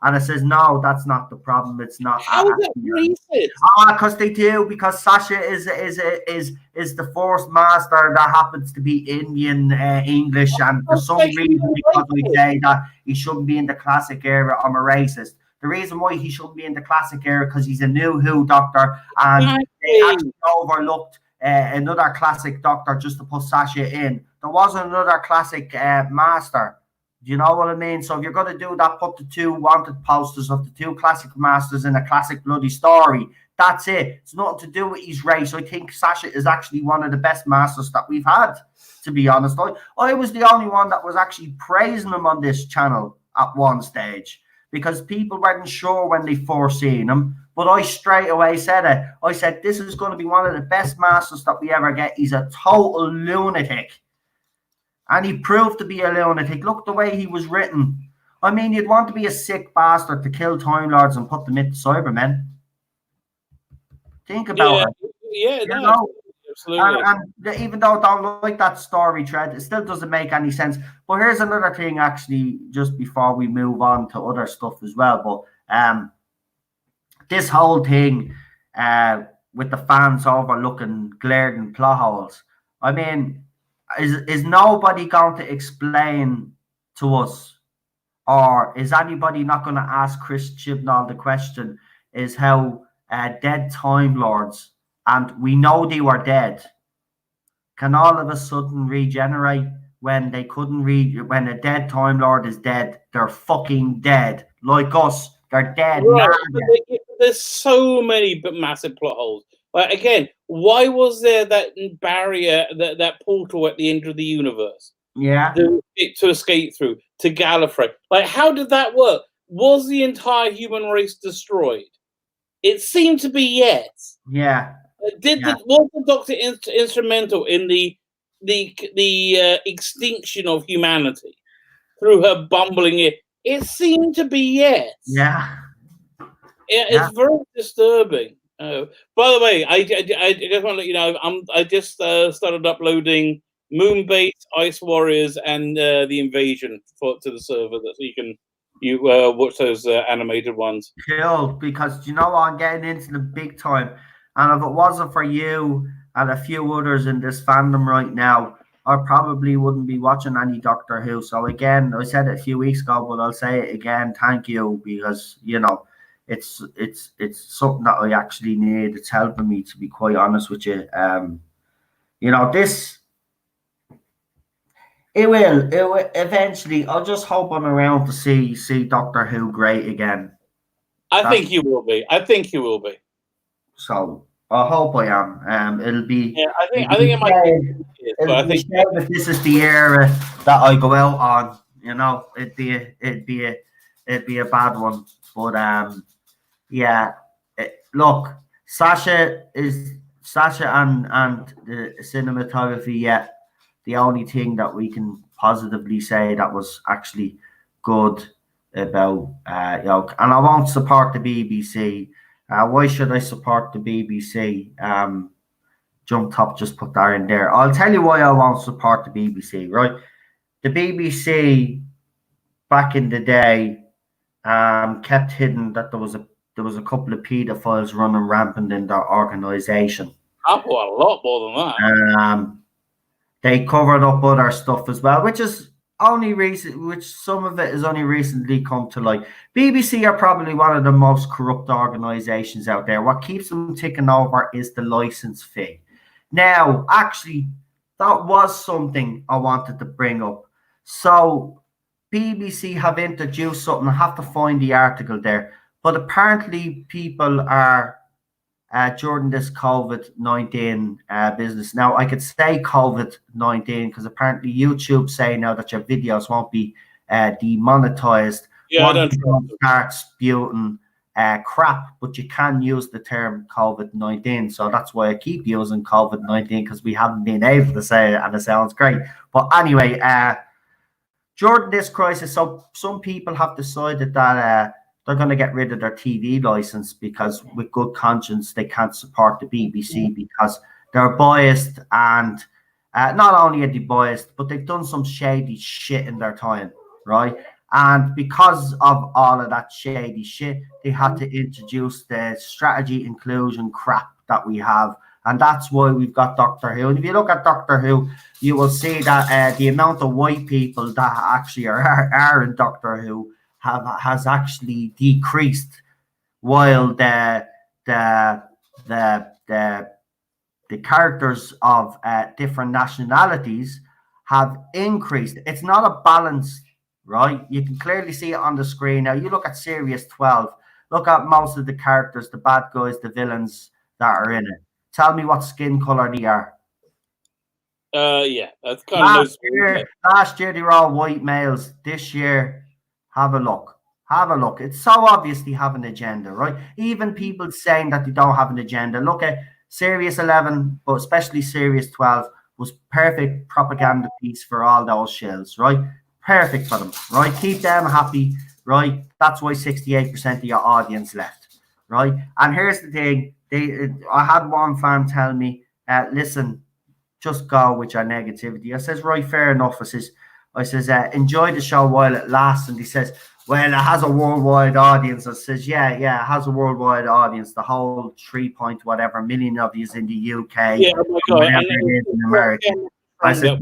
And I says, no, that's not the problem. It's not. How is that racist? Because they do. Because Sasha is the first master that happens to be Indian English, and for some reason, because I say that he shouldn't be in the classic era, I'm a racist. The reason why he shouldn't be in the classic era because he's a new Who doctor, and they actually overlooked another classic doctor just to put Sasha in. There wasn't another classic master. Do you know what I mean? So if you're going to do that, put the two wanted posters of the two classic masters in a classic bloody story. That's it. It's nothing to do with his race. I think Sasha is actually one of the best masters that we've had, to be honest. I was the only one that was actually praising him on this channel at one stage because people weren't sure when they first seen him. But I straight away said it. I said, this is going to be one of the best masters that we ever get. He's a total lunatic. And he proved to be a lunatic. Look the way he was written. I mean, you'd want to be a sick bastard to kill Time Lords and put them into Cybermen. Think about it. Yeah, no, absolutely. And even though I don't like that story thread, it still doesn't make any sense. But here's another thing, actually, just before we move on to other stuff as well. But this whole thing with the fans overlooking glaring plot holes, I mean, is nobody going to explain to us, or is anybody not going to ask Chris Chibnall the question, is how dead Time Lords, and we know they were dead, can all of a sudden regenerate when they couldn't when a dead Time Lord is dead? They're fucking dead. Like us, they're dead. Right. There's so many massive plot holes. Like, again, why was there that barrier, that portal at the end of the universe? Yeah. To escape through, to Gallifrey. Like, how did that work? Was the entire human race destroyed? It seemed to be yes. Yeah. Was the Doctor instrumental in the extinction of humanity through her bumbling it? It seemed to be yes. Yeah. It's very disturbing. By the way, I just want to let you know, I just started uploading Moonbase, Ice Warriors, and the Invasion to the server, so you can watch those animated ones. Cool, because you know I'm getting into the big time, and if it wasn't for you and a few others in this fandom right now, I probably wouldn't be watching any Doctor Who. So again, I said it a few weeks ago, but I'll say it again. Thank you, because you know. It's something that I actually need. It's helping me, to be quite honest with you. You know, it will eventually. I'll just hope I'm around to see Doctor Who great again. I think you will be. So I hope I am. It'll be. Yeah, I think it might be. I think if this is the era that I go out on, you know, it'd be a bad one. But yeah, look, Sasha and the cinematography. Yeah, the only thing that we can positively say that was actually good about you know, and I won't support the BBC. Why should I support the BBC? Jump Top just put that in there. I'll tell you why I won't support the BBC. Right, the BBC back in the day kept hidden that there was a couple of paedophiles running rampant in their organization. A lot more than that. They covered up other stuff as well, which is only recent. Which some of it has only recently come to light. BBC are probably one of the most corrupt organizations out there. What keeps them ticking over is the license fee. Now, actually, that was something I wanted to bring up. So, BBC have introduced something. I have to find the article there. But apparently people are, during this COVID-19 business. Now, I could say COVID-19 because apparently YouTube say now that your videos won't be demonetized once you start spewing crap, but you can use the term COVID-19. So that's why I keep using COVID-19, because we haven't been able to say it and it sounds great. But anyway, during this crisis, so some people have decided that they're going to get rid of their TV license because, with good conscience, they can't support the BBC because they're biased, and not only are they biased, but they've done some shady shit in their time, right? And because of all of that shady shit, they had to introduce the strategy inclusion crap that we have. And that's why we've got Doctor Who. And if you look at Doctor Who, you will see that the amount of white people that actually are in Doctor Who has actually decreased, while the characters of different nationalities have increased. It's not a balance, right? You can clearly see it on the screen. Now, you look at Series 12, look at most of the characters, the bad guys, the villains that are in it. Tell me what skin color they are. Yeah, that's kind of last year they were all white males. This year, have a look. Have a look. It's so obvious they have an agenda, right? Even people saying that they don't have an agenda. Look at Series 11, but especially Series 12 was perfect propaganda piece for all those shills, right? Perfect for them, right? Keep them happy, right? That's why 68% of your audience left, right? And here's the thing. I had one fan tell me, listen, just go with your negativity. I says, right, fair enough. I says, enjoy the show while it lasts. And he says, well, it has a worldwide audience. I says, yeah, it has a worldwide audience. The whole 3 million of you in the UK. Yeah, oh my God. And in America. I said,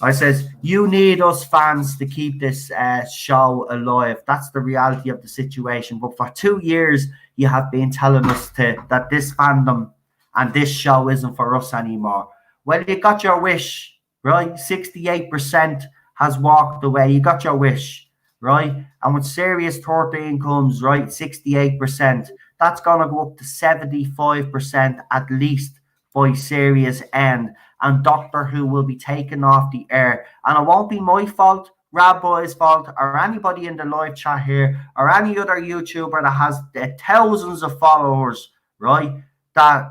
I says, you need us fans to keep this show alive. That's the reality of the situation. But for 2 years, you have been telling us that this fandom and this show isn't for us anymore. Well, you got your wish, right? 68% has walked away. You got your wish, right? And when Series 13 comes, right, 68%, that's going to go up to 75% at least by Series End. And Doctor Who will be taken off the air. And it won't be my fault, Rabbi's fault, or anybody in the live chat here, or any other YouTuber that has thousands of followers, right, that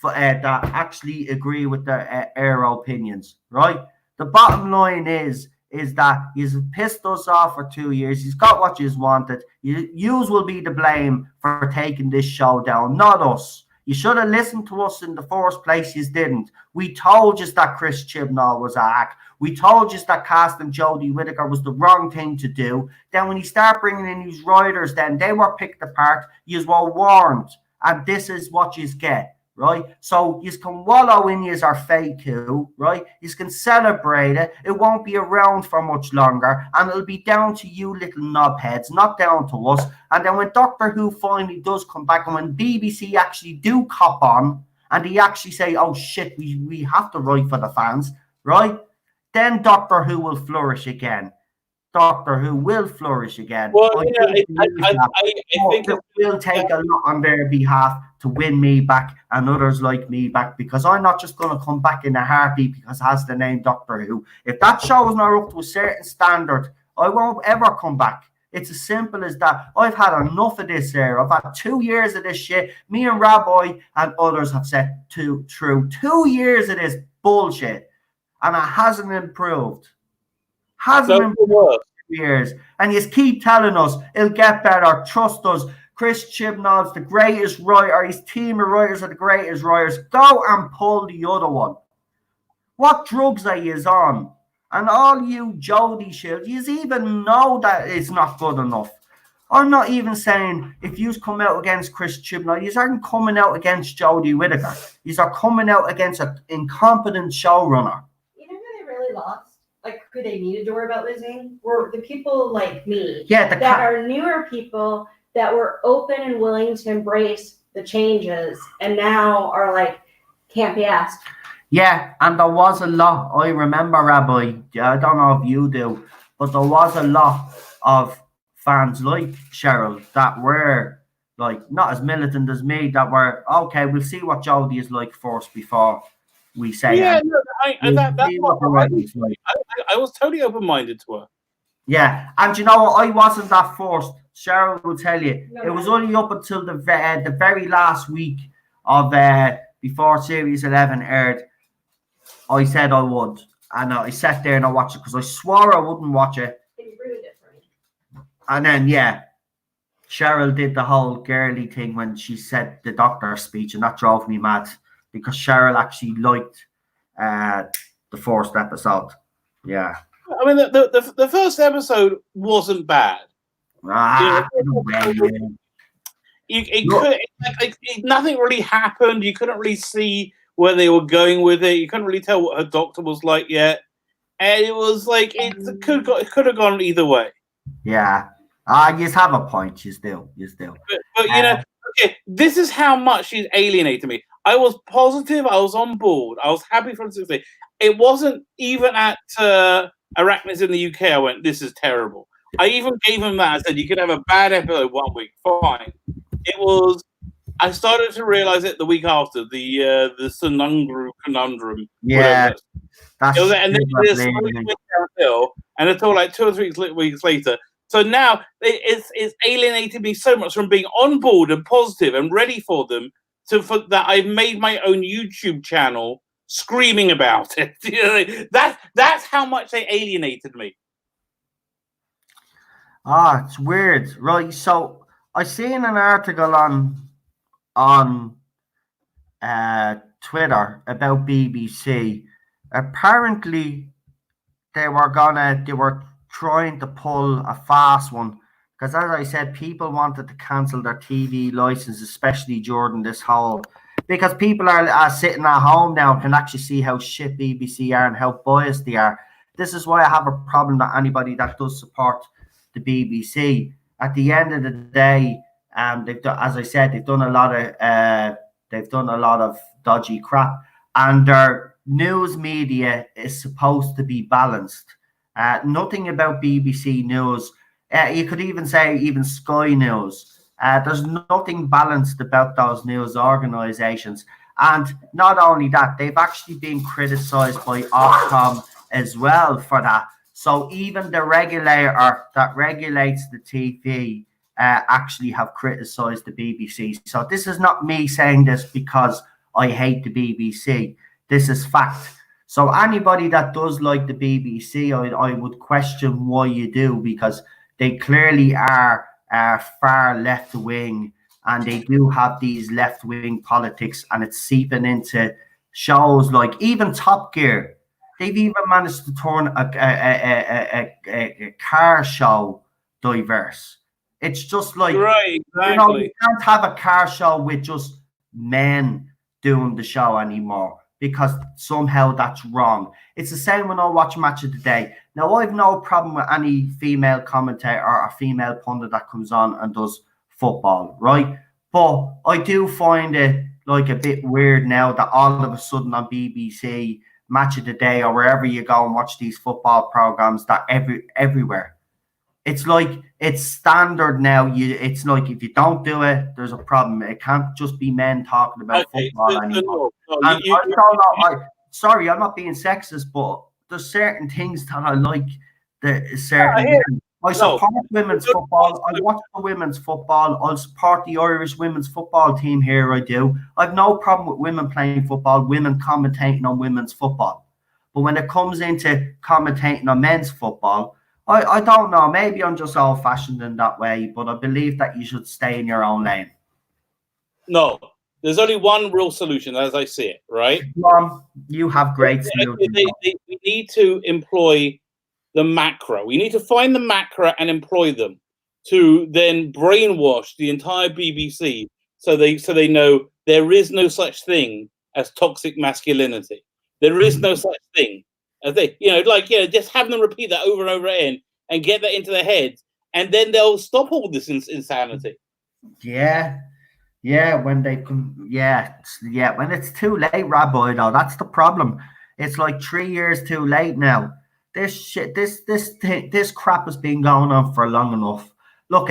actually agree with their opinions, right? The bottom line is that he's pissed us off for 2 years. He's got what he's wanted. Yous will be to blame for taking this show down, not us. You should have listened to us in the first place. You didn't. We told you that Chris Chibnall was a hack. We told you that casting Jodie Whittaker was the wrong thing to do. Then when you start bringing in these writers, then they were picked apart. You were warned. And this is what you get, right? So you can wallow in yous are fake Who, right? You can celebrate it. It won't be around for much longer. And it'll be down to you little knobheads, not down to us. And then when Doctor Who finally does come back, and when BBC actually do cop on, and they actually say, oh shit, we have to write for the fans, right? Then Doctor Who will flourish again. Doctor Who will flourish again. Well, I think it will take a lot on their behalf to win me back and others like me back, because I'm not just going to come back in a heartbeat because it has the name Doctor Who. If that show is not up to a certain standard, I won't ever come back. It's as simple as that. I've had enough of this here. I've had 2 years of this shit. Me and Rabbi and others have said through 2 years of this bullshit, and it hasn't improved. Years, and you keep telling us it'll get better. Trust us. Chris Chibnall's the greatest writer. His team of writers are the greatest writers. Go and pull the other one. What drugs are you on? And all you Jodie shields, you even know that it's not good enough. I'm not even saying if you come out against Chris Chibnall, you aren't coming out against Jodie Whittaker. You are coming out against an incompetent showrunner. You know who they really lost? Like, who they needed to worry about losing were the people like me, that are newer people that were open and willing to embrace the changes, and now are like, can't be asked. Yeah, and there was a lot. I remember, Rabbi, I don't know if you do, but there was a lot of fans like Cheryl that were like not as militant as me, that were, okay, we'll see what Jodie is like first before we say I was totally open-minded to her. Yeah, and you know what? I wasn't that forced. Cheryl will tell you. It was only up until the very last week of before Series 11 aired. I said I would, and I sat there and I watched it because I swore I wouldn't watch it. And you ruined it for me. And then Cheryl did the whole girly thing when she said the doctor's speech, and that drove me mad because Cheryl actually liked the first episode. Yeah. I mean, the first episode wasn't bad. Nothing really happened. You couldn't really see where they were going with it. You couldn't really tell what her doctor was like yet, and it was like it could have gone either way. Yeah. You have a point. You still. But okay, this is how much she's alienated me. I was positive. I was on board. I was happy from the day. It wasn't even at Arachnids in the UK. I went, this is terrible. I even gave him that. I said, you could have a bad episode 1 week. Fine. It was. I started to realize it the week after the conundrum. Yeah. And then it went downhill, and until like 2 or 3 weeks later. So now it's alienated me so much from being on board and positive and ready for them for that I've made my own YouTube channel screaming about it. That's how much they alienated me. It's weird, right? So I seen an article on Twitter about BBC. Apparently, they were trying to pull a fast one because, as I said, people wanted to cancel their TV license, especially during this whole. Because people are sitting at home now can actually see how shit BBC are and how biased they are. This is why I have a problem that anybody that does support the BBC. At the end of the day, as I said, they've done a lot of dodgy crap, and their news media is supposed to be balanced. Nothing about BBC News. You could even say even Sky News. There's nothing balanced about those news organisations. And not only that, they've actually been criticised by Ofcom as well for that. So even the regulator that regulates the TV actually have criticised the BBC. So this is not me saying this because I hate the BBC. This is fact. So anybody that does like the BBC, I would question why you do, because they clearly are far left wing, and they do have these left wing politics, and it's seeping into shows like even Top Gear. They've even managed to turn a car show diverse. It's just like, right, exactly. You can't have a car show with just men doing the show anymore, because somehow that's wrong. It's the same when I watch Match of the Day. Now, I have no problem with any female commentator or a female pundit that comes on and does football, right? But I do find it like a bit weird now that all of a sudden on BBC, Match of the Day, or wherever you go and watch these football programs, that everywhere. It's like it's standard now. It's like if you don't do it, there's a problem. It can't just be men talking about football anymore. I don't know. Sorry, I'm not being sexist, but there's certain things that I like. I support women's football. I watch the women's football. I'll support the Irish women's football team here. I do. I've no problem with women playing football, women commentating on women's football. But when it comes into commentating on men's football, I don't know. Maybe I'm just old-fashioned in that way, but I believe that you should stay in your own lane. No, there's only one real solution, as I see it, right? You have great skills. We need to employ the macro. We need to find the macro and employ them to then brainwash the entire BBC so they know there is no such thing as toxic masculinity. There is no such thing. Just have them repeat that over and over again and get that into their heads, and then they'll stop all this insanity. Yeah, when they come, when it's too late, Rabbi, though, that's the problem. It's like 3 years too late now. This crap has been going on for long enough. Look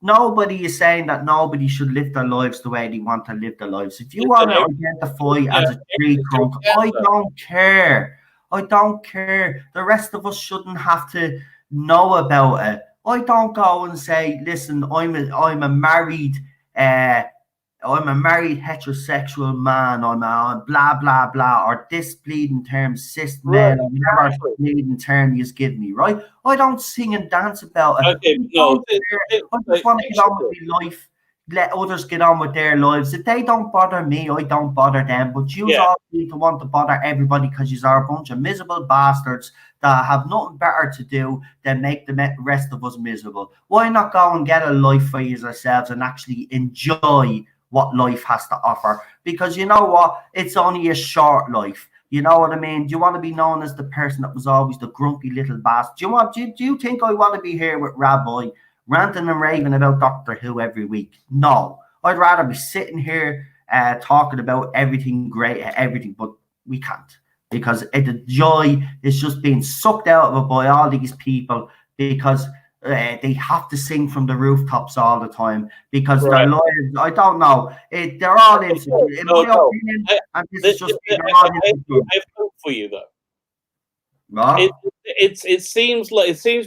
nobody is saying that nobody should live their lives the way they want to live their lives. If you want to identify as a tree trunk, I don't care. I don't care. The rest of us shouldn't have to know about it. I don't go and say, listen, I'm a married I'm a married heterosexual man, I'm a blah, blah, blah, or this bleeding term, cis male, or whatever bleeding term you give me, right? I don't sing and dance about it. Okay, no. I just want to get on with my life, let others get on with their lives. If they don't bother me, I don't bother them. But you all need to want to bother everybody because you are a bunch of miserable bastards that have nothing better to do than make the rest of us miserable. Why not go and get a life for yourselves and actually enjoy what life has to offer? Because you know what? It's only a short life. You know what I mean? Do you want to be known as the person that was always the grumpy little bastard? Do you think I want to be here with Rabbi ranting and raving about Doctor Who every week? No. I'd rather be sitting here talking about everything great, everything, but we can't. Because the joy is just being sucked out of it by all these people because they have to sing from the rooftops all the time because their lives, I don't know, they're all insecure. In my opinion, and this is just I have hope for you though. What? It seems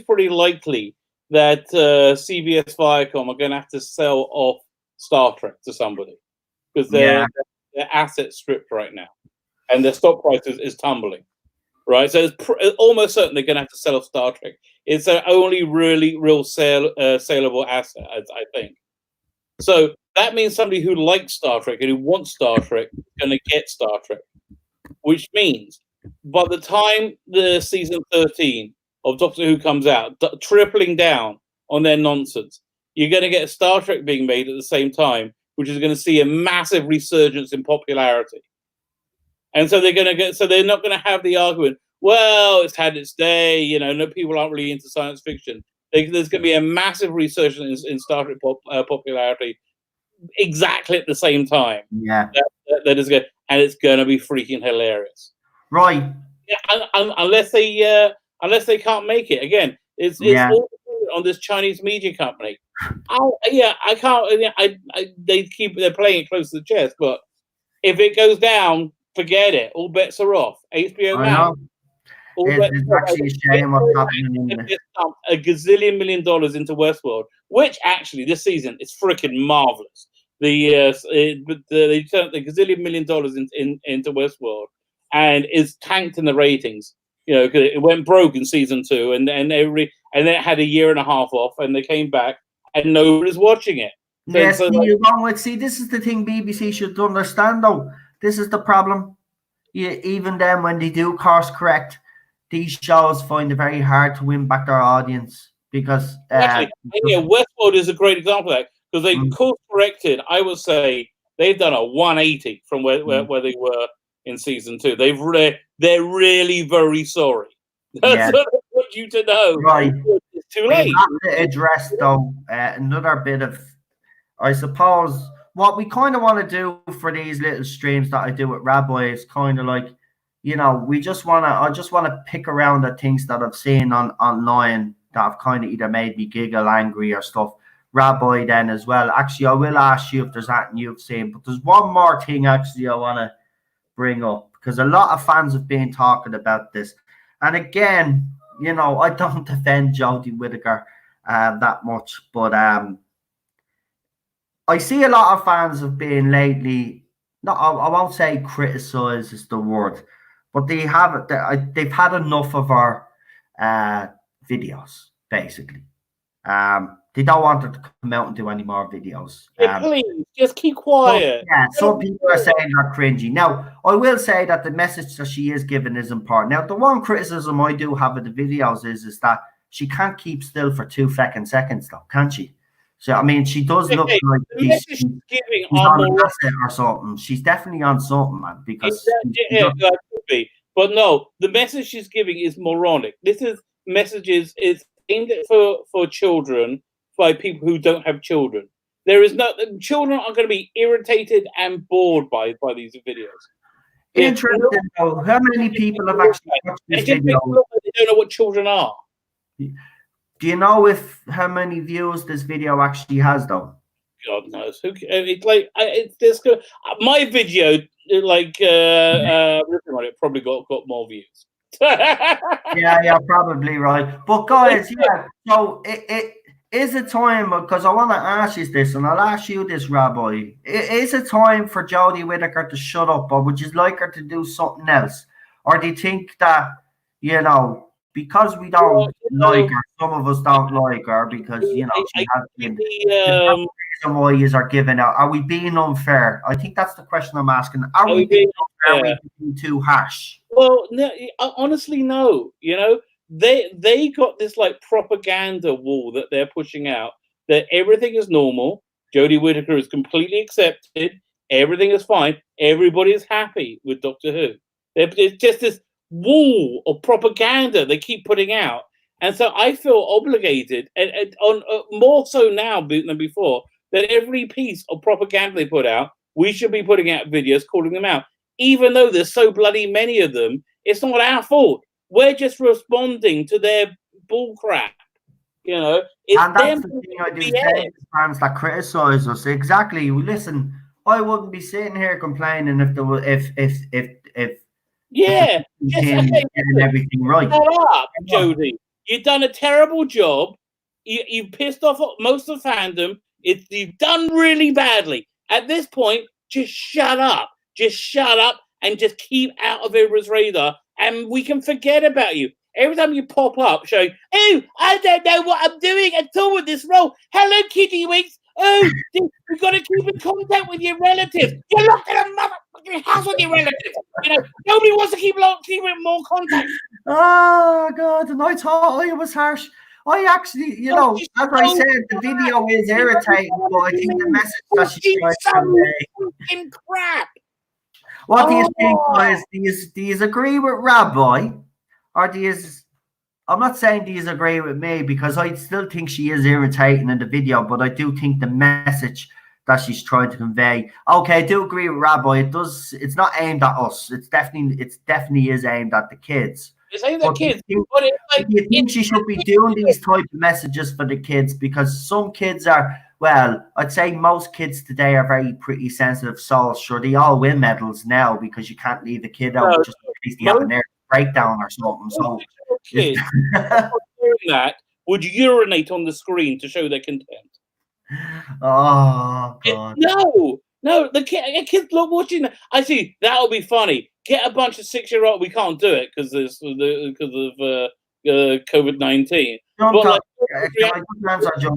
pretty likely that CBS Viacom are going to have to sell off Star Trek to somebody because their assets stripped right now, and their stock price is tumbling. Right, so it's almost certain they're going to have to sell off Star Trek. It's their only real saleable asset, I think. So that means somebody who likes Star Trek and who wants Star Trek is going to get Star Trek, which means by the time the season 13 of Doctor Who comes out, tripling down on their nonsense, you're going to get Star Trek being made at the same time, which is going to see a massive resurgence in popularity. And so they're not going to have the argument, well, it's had its day, no people aren't really into science fiction. There's going to be a massive resurgence in Star Trek popularity exactly at the same time. Yeah. That is good. And it's going to be freaking hilarious. Right. Yeah, unless they can't make it. Again, it's all on this Chinese media company. I can't. They're playing it close to the chest, but if it goes down, forget it. All bets are off. HBO Max. It's actually a shame what's happening in there. $1 gazillion million into Westworld, which actually this season is freaking marvelous. They turned the gazillion million dollars into Westworld, and it's tanked in the ratings. Because it went broke in season 2, and then it had a year and a half off, and they came back, and nobody's watching it. See, this is the thing BBC should understand, though. This is the problem. Even then, when they do course correct, these shows find it very hard to win back their audience because Westworld is a great example of that because they course corrected. I would say they've done a 180 from where they were in season 2. They're really very sorry. That's what I want you to know. Right, it's too late. We have to address though another bit of, I suppose, what we kind of want to do for these little streams that I do with Rabbi is kind of like, I just want to pick around the things that I've seen online that have kind of either made me giggle, angry or stuff. Rabbi then as well. Actually, I will ask you if there's anything you've seen, but there's one more thing actually I want to bring up because a lot of fans have been talking about this. And again, I don't defend Jodie Whittaker that much, but I see a lot of fans have been lately, I won't say criticize is the word, but they've had enough of our videos, basically. They don't want her to come out and do any more videos. Please, just keep quiet. Some people are saying they're cringy. Now, I will say that the message that she is giving is important. Now, the one criticism I do have of the videos is that she can't keep still for 2 fucking seconds, though, can she? So, I mean, she does look like she's on an asset or something. She's definitely on something, man. Because that could be. But no, the message she's giving is moronic. This is messages is aimed at for children by people who don't have children. Children are going to be irritated and bored by these videos. Interesting though. How many people have actually watched this video? They don't know what children are. Do you know how many views this video actually has, though? God knows. My video, it probably got more views. yeah, probably right. But guys, so is it time, because I want to ask you this, and I'll ask you this, Rabbi. Is it time for Jodie Whittaker to shut up, or would you like her to do something else? Or do you think that, because we don't like her, some of us don't like her because, she has been the reason why you are giving out. Are we being unfair? I think that's the question I'm asking. Are we being unfair? Are we being too harsh? Well, no, honestly, no. They got this like propaganda wall that they're pushing out that everything is normal. Jodie Whittaker is completely accepted. Everything is fine. Everybody is happy with Doctor Who. It's just this wall of propaganda they keep putting out, and so I feel obligated, and on more so now than before, that every piece of propaganda they put out, we should be putting out videos calling them out, even though there's so bloody many of them. It's not our fault. We're just responding to their bull crap. It's and that's the thing I do. Fans that criticize us, exactly. Listen, I wouldn't be sitting here complaining if there was if getting everything right. Shut up, Jodie. You've done a terrible job. You've pissed off most of the fandom. You've done really badly. At this point, just shut up. Just shut up and just keep out of everyone's radar, and we can forget about you. Every time you pop up showing, oh, I don't know what I'm doing at all with this role. Hello, Kitty Winks. Oh, you've got to keep in contact with your relatives. You're locked in a motherfucking house with your relatives. Nobody wants to keep in more contact. Oh, God, and I thought I was harsh. I actually, as I said, the video is irritating, but I think the message that she's trying to convey. Crap. What do you think, guys? Do you agree with Rabbi? Or I'm not saying do you agree with me, because I still think she is irritating in the video, but I do think the message that she's trying to convey. Okay, I do agree with Rabbi. It's not aimed at us. It definitely is aimed at the kids. It's aimed at kids. Do you think she should be doing these type of messages for the kids? Because some kids are, well, I'd say most kids today are pretty sensitive souls. Sure, they all win medals now because you can't leave a kid out just in case they have a nervous breakdown or something. So kids doing that would urinate on the screen to show their contempt. Oh, God. No, the kids love watching. I see, that'll be funny. Get a bunch of 6-year-old. We can't do it because of COVID-19. Jump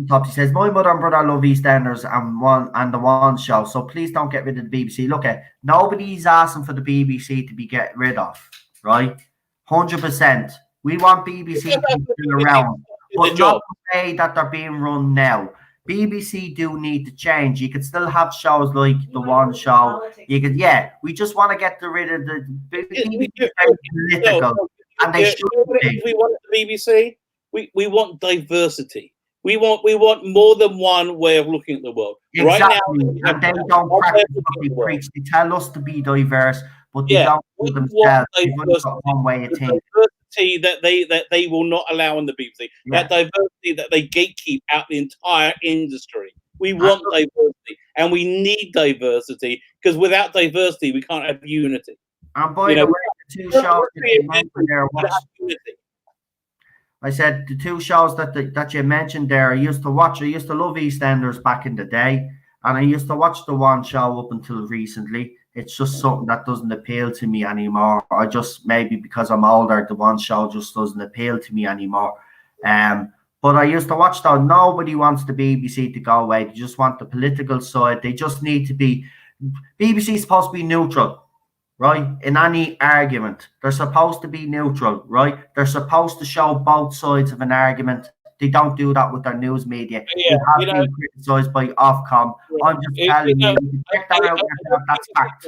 Top. He says, my mother and brother love EastEnders and the One Show, so please don't get rid of the BBC. Look, nobody's asking for the BBC to be get rid of, right? 100%. We want BBC to be still around, but not the way that they're being run now. BBC do need to change. You could still have shows like the One Show. You could, we just want to get rid of the BBC. Political, and they should be. We want the BBC. We want diversity. We want more than one way of looking at the world. Exactly. Right now, and they don't practice what they preach. They tell us to be diverse, but they don't do themselves. They've only got one way of thinking. Diversity that they will not allow in the BBC. Yeah. That diversity that they gatekeep out the entire industry. We want diversity, and we need diversity, because without diversity, we can't have unity. And by the way, the two shows I said the two shows that you mentioned there, I used to love EastEnders back in the day, and I used to watch the One Show up until recently. It's just something that doesn't appeal to me anymore. I just, maybe because I'm older, the One Show just doesn't appeal to me anymore. But I used to watch that. Nobody wants the BBC to go away. They just want the political side. They just need to be. BBC is supposed to be neutral, right? In any argument, they're supposed to be neutral, right? They're supposed to show both sides of an argument. They don't do that with their news media. They have been criticised by Ofcom. I'm just telling you, check that out. That's fact.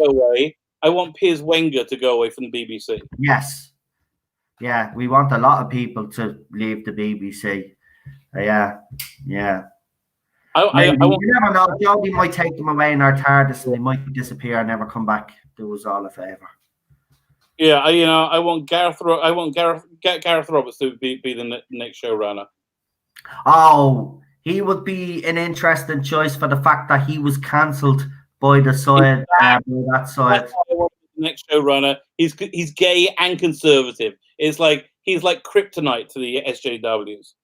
I want Piers Wenger to go away from the BBC. Yes. Yeah, we want a lot of people to leave the BBC. Yeah. You never know. Jodie might take them away in our TARDIS, and they might disappear and never come back. Do us all a favour. Yeah, I want Gareth Roberts to be the next showrunner. Oh, he would be an interesting choice for the fact that he was cancelled by the side. That side. That's why I want the next showrunner. He's gay and conservative. It's like he's like kryptonite to the SJWs.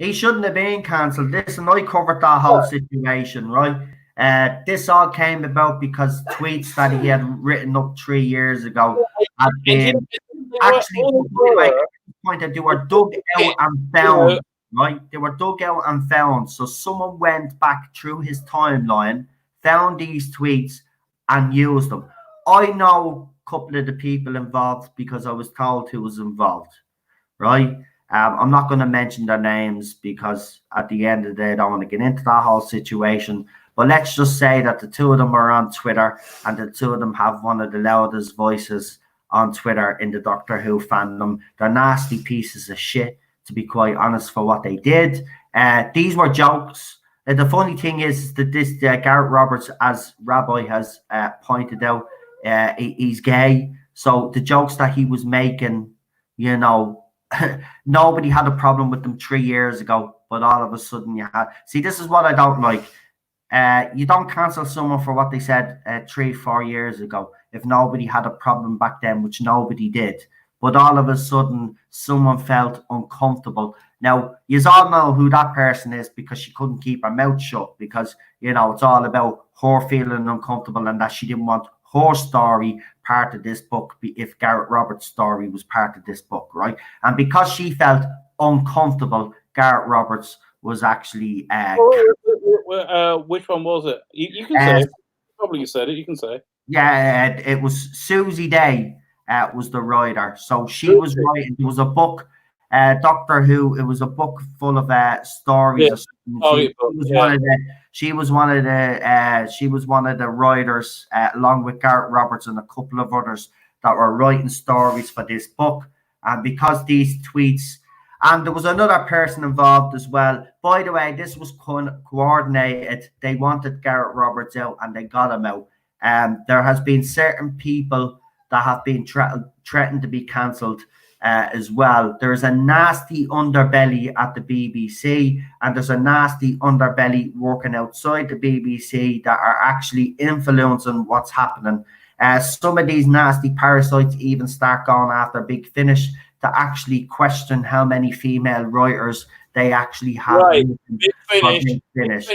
He shouldn't have been cancelled. Listen, I covered that whole situation, right? This all came about because tweets that he had written up 3 years ago had been actually pointed. They were dug out and found, right? They were dug out and found. So someone went back through his timeline, found these tweets, and used them. I know a couple of the people involved because I was told who was involved, right? I'm not going to mention their names because at the end of the day, I don't want to get into that whole situation. But let's just say that the two of them are on Twitter and the two of them have one of the loudest voices on Twitter in the Doctor Who fandom. They're nasty pieces of shit, to be quite honest, for what they did. These were jokes. The funny thing is that this Garrett Roberts, as Rabbi has pointed out, he's gay. So the jokes that he was making, you know, nobody had a problem with them 3 years ago, but all of a sudden you had. See, this is what I don't like. You don't cancel someone for what they said 3-4 years ago if nobody had a problem back then, which nobody did. But all of a sudden, someone felt uncomfortable. Now, you all know who that person is because she couldn't keep her mouth shut because, you know, it's all about her feeling uncomfortable and that she didn't want her story part of this book if Garrett Roberts' story was part of this book, right? And because she felt uncomfortable, Garrett Roberts was actually which one was it? You can say it. Probably you said it. You can say. Yeah, it was Susie Day was the writer. So she was writing. It was a book, Doctor Who. It was a book full of stories. Yeah. She was one of the writers, along with Garrett Roberts and a couple of others that were writing stories for this book. And because these tweets. And there was another person involved as well. By the way, this was coordinated. They wanted Garrett Roberts out and they got him out. There has been certain people that have been threatened to be cancelled as well. There's a nasty underbelly at the BBC and there's a nasty underbelly working outside the BBC that are actually influencing what's happening. Some of these nasty parasites even start going after Big Finish to actually question how many female writers they actually have. Right, Big Finish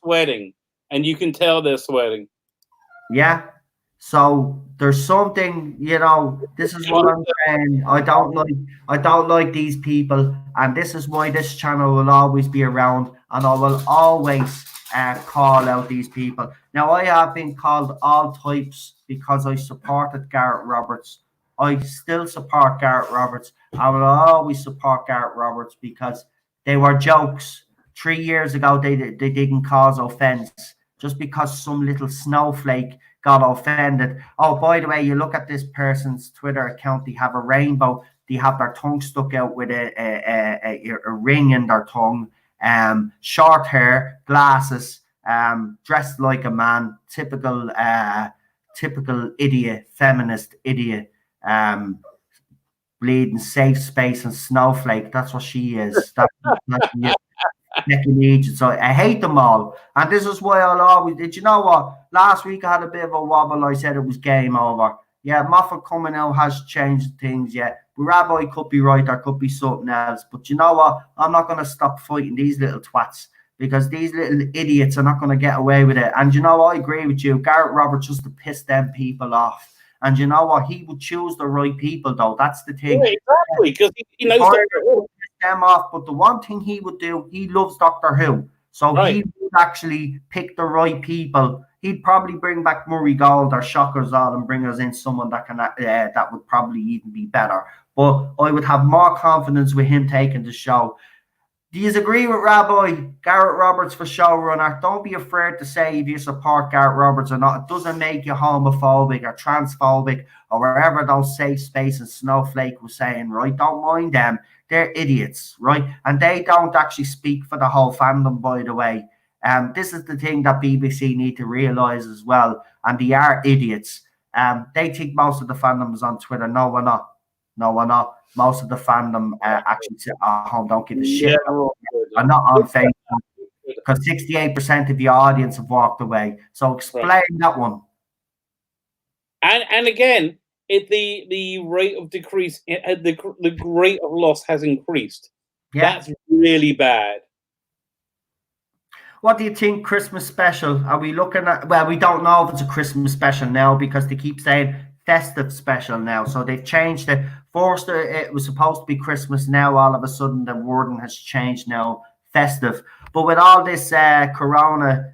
sweating, and you can tell they're sweating. Yeah. So there's something, you know. This is what I'm saying. I don't like these people, and this is why this channel will always be around, and I will always call out these people. Now, I have been called all types because I supported Garrett Roberts. I still support Garrett Roberts. I will always support Garrett Roberts because they were jokes. 3 years ago, they didn't cause offense. Just because some little snowflake got offended. Oh, by the way, you look at this person's Twitter account, they have a rainbow. They have their tongue stuck out with a ring in their tongue. Short hair, glasses, dressed like a man. Typical idiot, feminist idiot. Bleeding safe space and snowflake. That's what she is. That's So I hate them all, and this is why I'll always. Did you know what? Last week I had a bit of a wobble. I said it was game over. Yeah, Moffat coming out has changed things. Yeah, but Rabbi could be right. There could be something else. But you know what? I'm not going to stop fighting these little twats because these little idiots are not going to get away with it. And you know, I agree with you. Garrett Roberts just to piss them people off. And you know what? He would choose the right people, though. That's the thing. Yeah, exactly, because he knows Doctor Who. Them off, but the one thing he would do, he loves Doctor Who, so he would actually pick the right people. He'd probably bring back Murray Gold or Shockers all and bring us in someone that can that would probably even be better. But I would have more confidence with him taking the show. Do you agree with Rabbi? Garrett Roberts for showrunner. Don't be afraid to say if you support Garrett Roberts or not. It doesn't make you homophobic or transphobic or wherever those safe space and Snowflake was saying, right? Don't mind them. They're idiots, right? And they don't actually speak for the whole fandom, by the way. This is the thing that BBC need to realise as well. And they are idiots. They think most of the fandom is on Twitter. No, we're not. No, we're not. Most of the fandom actually sit at home, don't give a shit. I'm not on Facebook because 68% of your audience have walked away. So explain that one. And again, the rate of decrease, the rate of loss has increased. Yeah. That's really bad. What do you think Christmas special? Are we looking at, well, we don't know if it's a Christmas special now because they keep saying festive special now. So they've changed it. First, it was supposed to be Christmas. Now, all of a sudden, the wording has changed now, festive. But with all this corona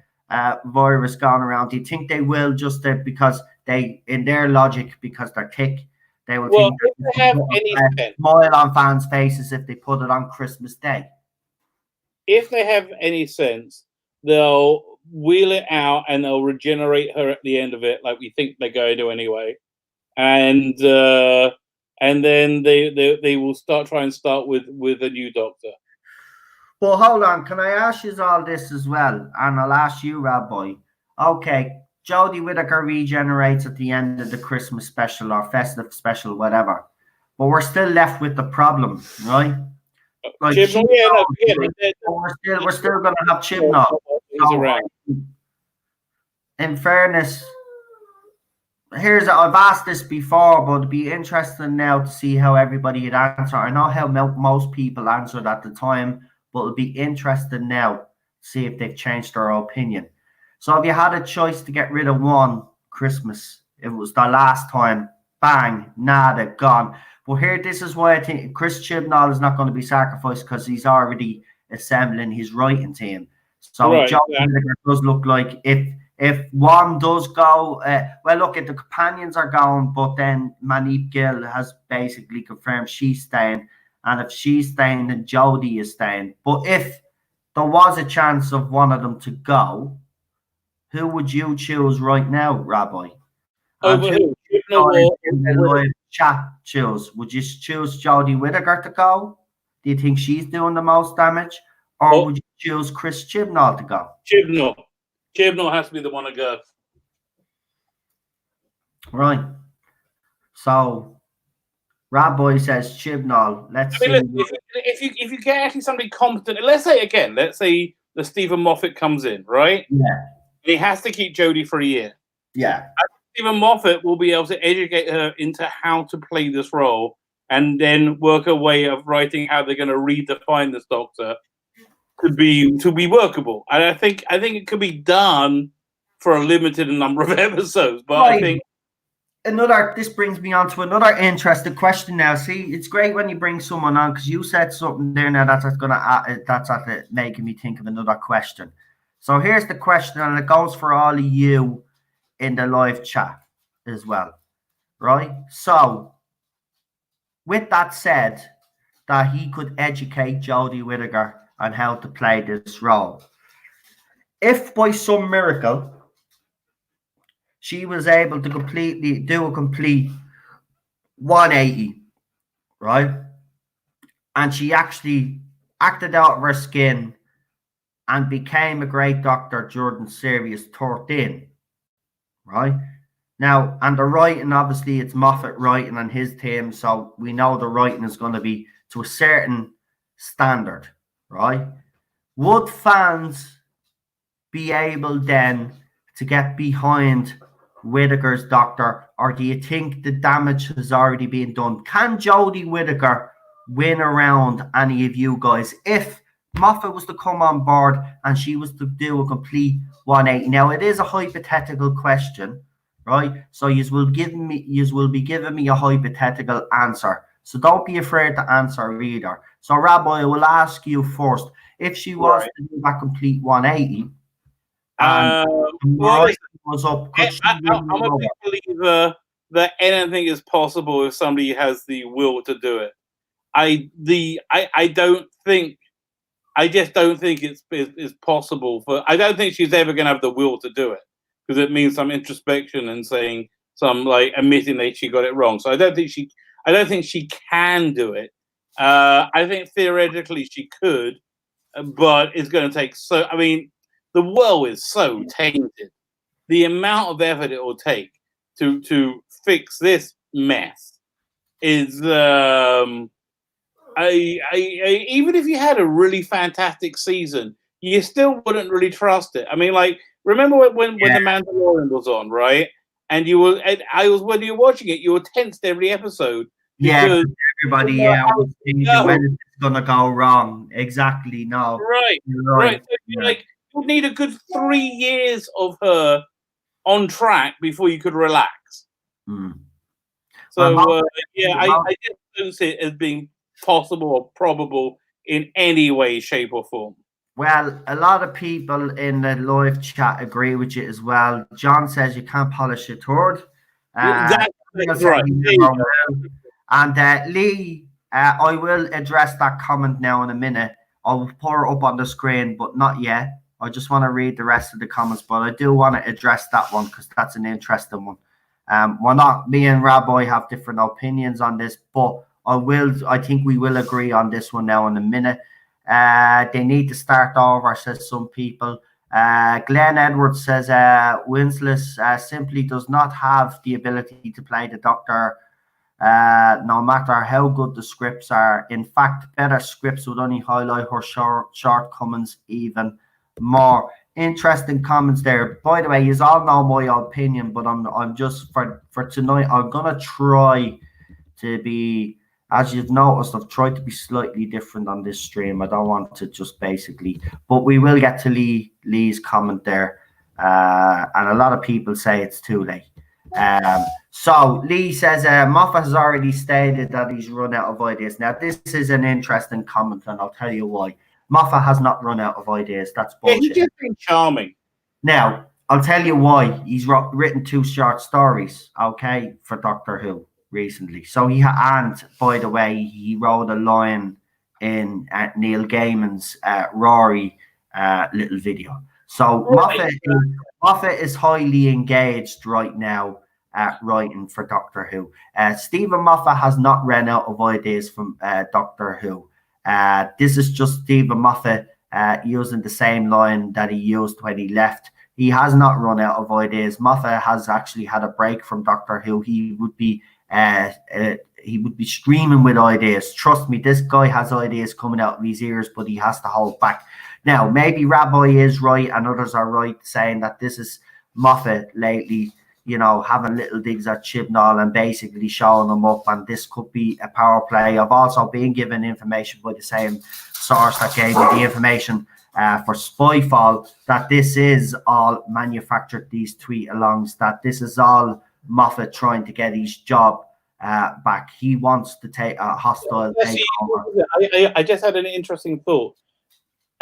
virus going around, do you think they will just because they, in their logic, because they're thick, they will think if they have any sense, smile on fans' faces if they put it on Christmas Day? If they have any sense, they'll wheel it out and they'll regenerate her at the end of it, like we think they're going to anyway. And then they will start with a new doctor. Well, hold on. Can I ask you all this as well? And I'll ask you, Rabbi. Okay, Jodie Whittaker regenerates at the end of the Christmas special or festive special, whatever. But we're still left with the problem, right? Like we're still going to have Chibnall. So, in fairness, I've asked this before, but it'd be interesting now to see how everybody would answer. I know how most people answered at the time, but it'll be interesting now to see if they've changed their opinion. So if you had a choice to get rid of one Christmas, it was the last time, bang, nada, gone. But here, this is why I think Chris Chibnall is not going to be sacrificed because he's already assembling his writing team. So Jodie does look like if one does go, well, look, if the companions are going, but then Manip Gill has basically confirmed she's staying. And if she's staying, then Jodie is staying. But if there was a chance of one of them to go, who would you choose right now, Rabbi? Over who? Chat choose. Would you choose Jodie Whittaker to go? Do you think she's doing the most damage? Or would you choose Chris Chibnall to go? Chibnall has to be the one to go. Right. So Rabbi says Chibnall. Let's see. If you get actually somebody competent, let's say the Stephen Moffat comes in, right? Yeah. He has to keep Jodie for a year. Yeah. Stephen Moffat will be able to educate her into how to play this role and then work a way of writing how they're going to redefine this Doctor to be workable. And I think it could be done for a limited number of episodes. But right. I think this brings me on to another interesting question now. See, it's great when you bring someone on because you said something there now that's making me think of another question. So here's the question, and it goes for all of you in the live chat as well, right? So with that said, that he could educate Jodie Whittaker on how to play this role. If by some miracle she was able to do a complete 180, right? And she actually acted out of her skin and became a great doctor during Series 13, right? Now, and the writing, obviously, it's Moffat writing on his team, so we know the writing is going to be to a certain standard, right? Would fans be able then to get behind Whittaker's Doctor, or do you think the damage has already been done? Can Jodie Whittaker win around any of you guys if Moffat was to come on board and she was to do a complete 180? Now, it is a hypothetical question, right? So you will be giving me a hypothetical answer. So don't be afraid to answer either. So Rabbi, I will ask you first. If she was to do that complete 180, was up, I'm a big believer that anything is possible if somebody has the will to do it. I just don't think it's possible I don't think she's ever going to have the will to do it because it means some introspection and saying admitting that she got it wrong. So I don't think she can do it. I think theoretically she could, but it's going to take the world is so tainted. The amount of effort it will take to fix this mess is even if you had a really fantastic season, you still wouldn't really trust it. I mean, remember when The Mandalorian was on, right? And when you were watching it, you were tensed every episode Yeah, everybody, was thinking when is this gonna go wrong? Exactly, no. Right. So, like, you need a good 3 years of her on track before you could relax. So, Well, I just don't see it as being possible or probable in any way, shape, or form. Well, a lot of people in the live chat agree with you as well. John says you can't polish a turd. That's right. And Lee, I will address that comment now in a minute. I'll pour it up on the screen, but not yet. I just want to read the rest of the comments, but I do want to address that one because that's an interesting one. Me and Rabbi have different opinions on this, but I think we will agree on this one now in a minute. They need to start over, says some people. Glenn Edwards says Winslet simply does not have the ability to play the Doctor, no matter how good the scripts are. In fact, better scripts would only highlight her shortcomings even more. Interesting comments there. By the way, you all know my opinion, but I'm just for tonight. I'm gonna try to be, as you've noticed, I've tried to be slightly different on this stream. I don't want to just basically, but we will get to Lee's comment there. And a lot of people say it's too late. So Lee says Moffat has already stated that he's run out of ideas. Now, this is an interesting comment, and I'll tell you why. Moffat has not run out of ideas. That's bullshit. He's just been charming. Now, I'll tell you why. He's written 2 short stories, okay, for Doctor Who recently. So and by the way, he wrote a line in Neil Gaiman's Rory little video. So Moffat is highly engaged right now at writing for Doctor Who. Stephen Moffat has not run out of ideas from Doctor Who. This is just Stephen Moffat using the same line that he used when he left. He has not run out of ideas. Moffat has actually had a break from Doctor Who. He would be streaming with ideas. Trust me, this guy has ideas coming out of his ears, but he has to hold back. Now, maybe Rabbi is right and others are right saying that this is Moffat lately, having little digs at Chibnall and basically showing them up, and this could be a power play. I've also been given information by the same source that gave me the information for Spyfall that this is all manufactured, these tweet-alongs, that this is all Moffat trying to get his job back. He wants to take a hostile takeover. I just had an interesting thought.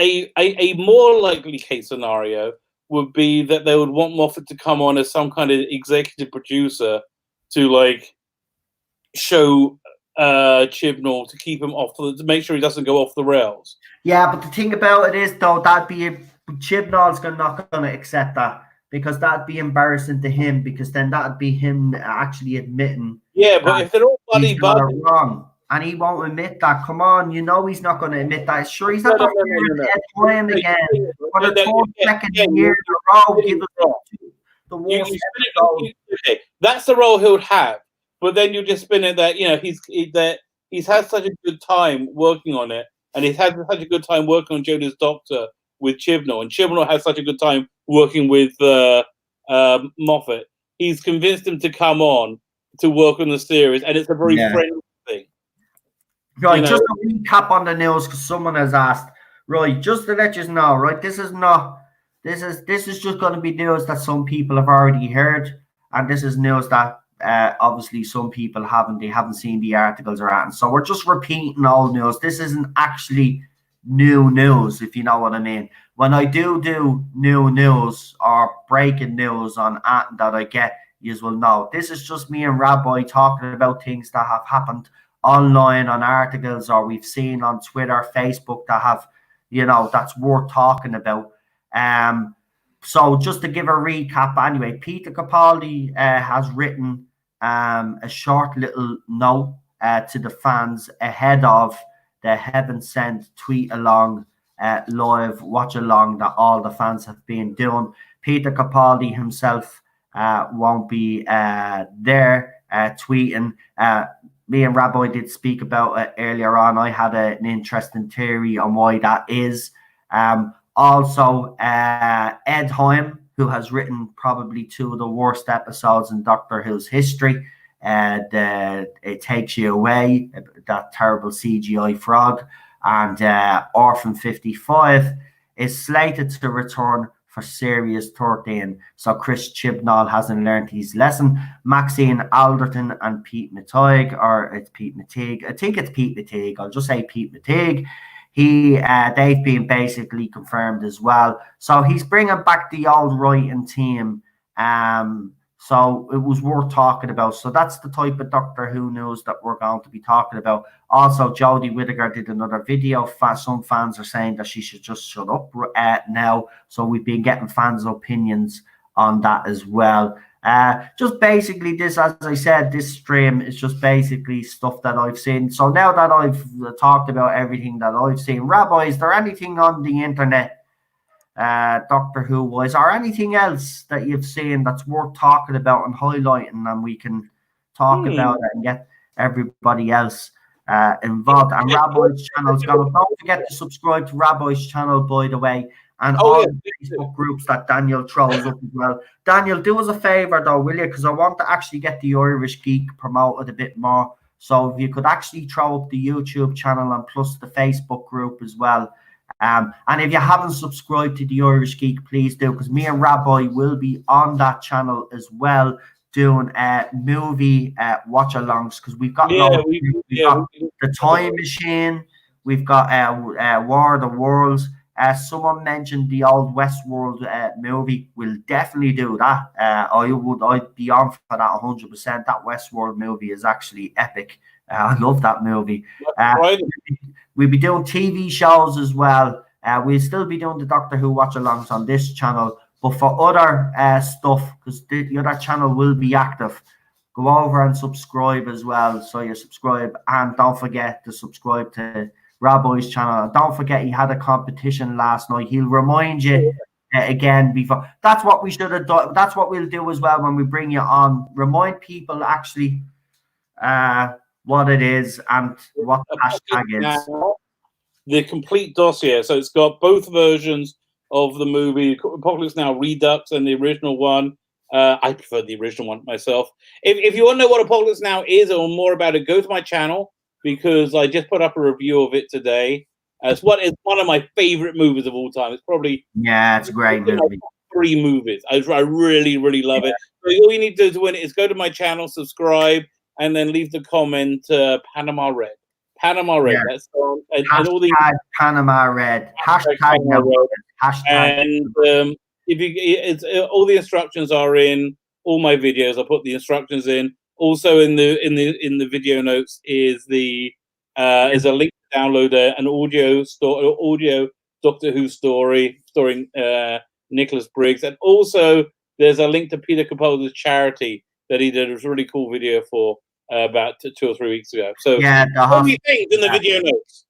A more likely case scenario would be that they would want Moffat to come on as some kind of executive producer to show Chibnall to keep him to make sure he doesn't go off the rails. Yeah, but the thing about it is though, Chibnall's not going to accept that, because that'd be embarrassing to him, because then that'd be him actually admitting. Yeah, but if they're all bloody wrong, and he won't admit that. Come on, he's not going to admit that. Sure, he's not going to playing again for the 22nd year in a row. Give us the worst episode. Okay, that's the role he would have. But then you just spin it that he's had such a good time working on it, and he's had such a good time working on Jodie's Doctor with Chibnall, and Chibnall has such a good time working with Moffat. He's convinced him to come on to work on the series, and it's a very friendly thing. Right, just a recap on the news, because someone has asked. Right, just to let you know, right, this is just going to be news that some people have already heard, and this is news that obviously some people haven't seen the articles or anything. So we're just repeating old news. This isn't actually new news, if you know what I mean. When I do new news or breaking news on anything that I get, you will know. This is just me and Rabbi talking about things that have happened online on articles, or we've seen on Twitter, Facebook, that have, that's worth talking about. So just to give a recap anyway, Peter Capaldi has written a short little note to the fans ahead of the Heaven Sent tweet along live watch along that all the fans have been doing. Peter Capaldi himself won't be there tweeting. Me and Rabbi did speak about it earlier on. I had an interesting theory on why that is. Also, Ed Heim, who has written probably 2 of the worst episodes in Doctor Who's history, It Takes You Away, that terrible CGI frog, and Orphan 55 is slated to return for Series 13. So Chris Chibnall hasn't learned his lesson. Maxine Alderton and Pete Mateague, or it's Pete Mateague. I think it's Pete Mateague. I'll just say Pete Mateague. They've been basically confirmed as well. So he's bringing back the old writing team. So it was worth talking about. So that's the type of Doctor Who news that we're going to be talking about. Also, Jodie Whittaker did another video. Some fans are saying that she should just shut up now. So we've been getting fans' opinions on that as well. Just basically this, as I said, this stream is just basically stuff that I've seen. So now that I've talked about everything that I've seen, Rabbi, is there anything on the internet, Doctor Who wise, or anything else that you've seen that's worth talking about and highlighting, and we can talk about it and get everybody else involved? And Rabbi's channel's going. Don't forget to subscribe to Rabbi's channel, by the way, and all the Facebook groups that Daniel throws up as well. Daniel, do us a favor though, will you? Because I want to actually get the Irish Geek promoted a bit more. So if you could actually throw up the YouTube channel and plus the Facebook group as well. And if you haven't subscribed to the Irish Geek, please do, because me and Rabbi will be on that channel as well, doing movie watch-alongs, because we've got, we've got The Time Machine, we've got War of the Worlds. Someone mentioned the old Westworld movie. We'll definitely do that. I'd be on for that 100%. That Westworld movie is actually epic. I love that movie. We'll be doing TV shows as well. We'll still be doing the Doctor Who watch-alongs on this channel. But for other stuff, because the other channel will be active, go over and subscribe as well. So you subscribe. And don't forget to subscribe to Rabbi's channel. Don't forget he had a competition last night. He'll remind you again before. That's what we should have done. That's what we'll do as well when we bring you on. Remind people actually what it is and what the hashtag is. The complete dossier. So it's got both versions of the movie, Apocalypse Now Redux and the original one. I prefer the original one myself. If you want to know what Apocalypse Now is or more about it, go to my channel, because I just put up a review of it today. It's one of my favorite movies of all time. It's probably it's a great movie. 3 movies. I really, really love it. So all you need to do to win it is go to my channel, subscribe, and then leave the comment Panama Red. Panama Red. That's and all the Panama Red. Hashtag Panama Red. And if you, it's all the instructions are in all my videos. I put the instructions in. Also in the video notes is a link to download an audio Doctor Who story starring Nicholas Briggs, and also there's a link to Peter Capaldi's charity that he did a really cool video for about 2 or 3 weeks ago. So all these things in the video notes.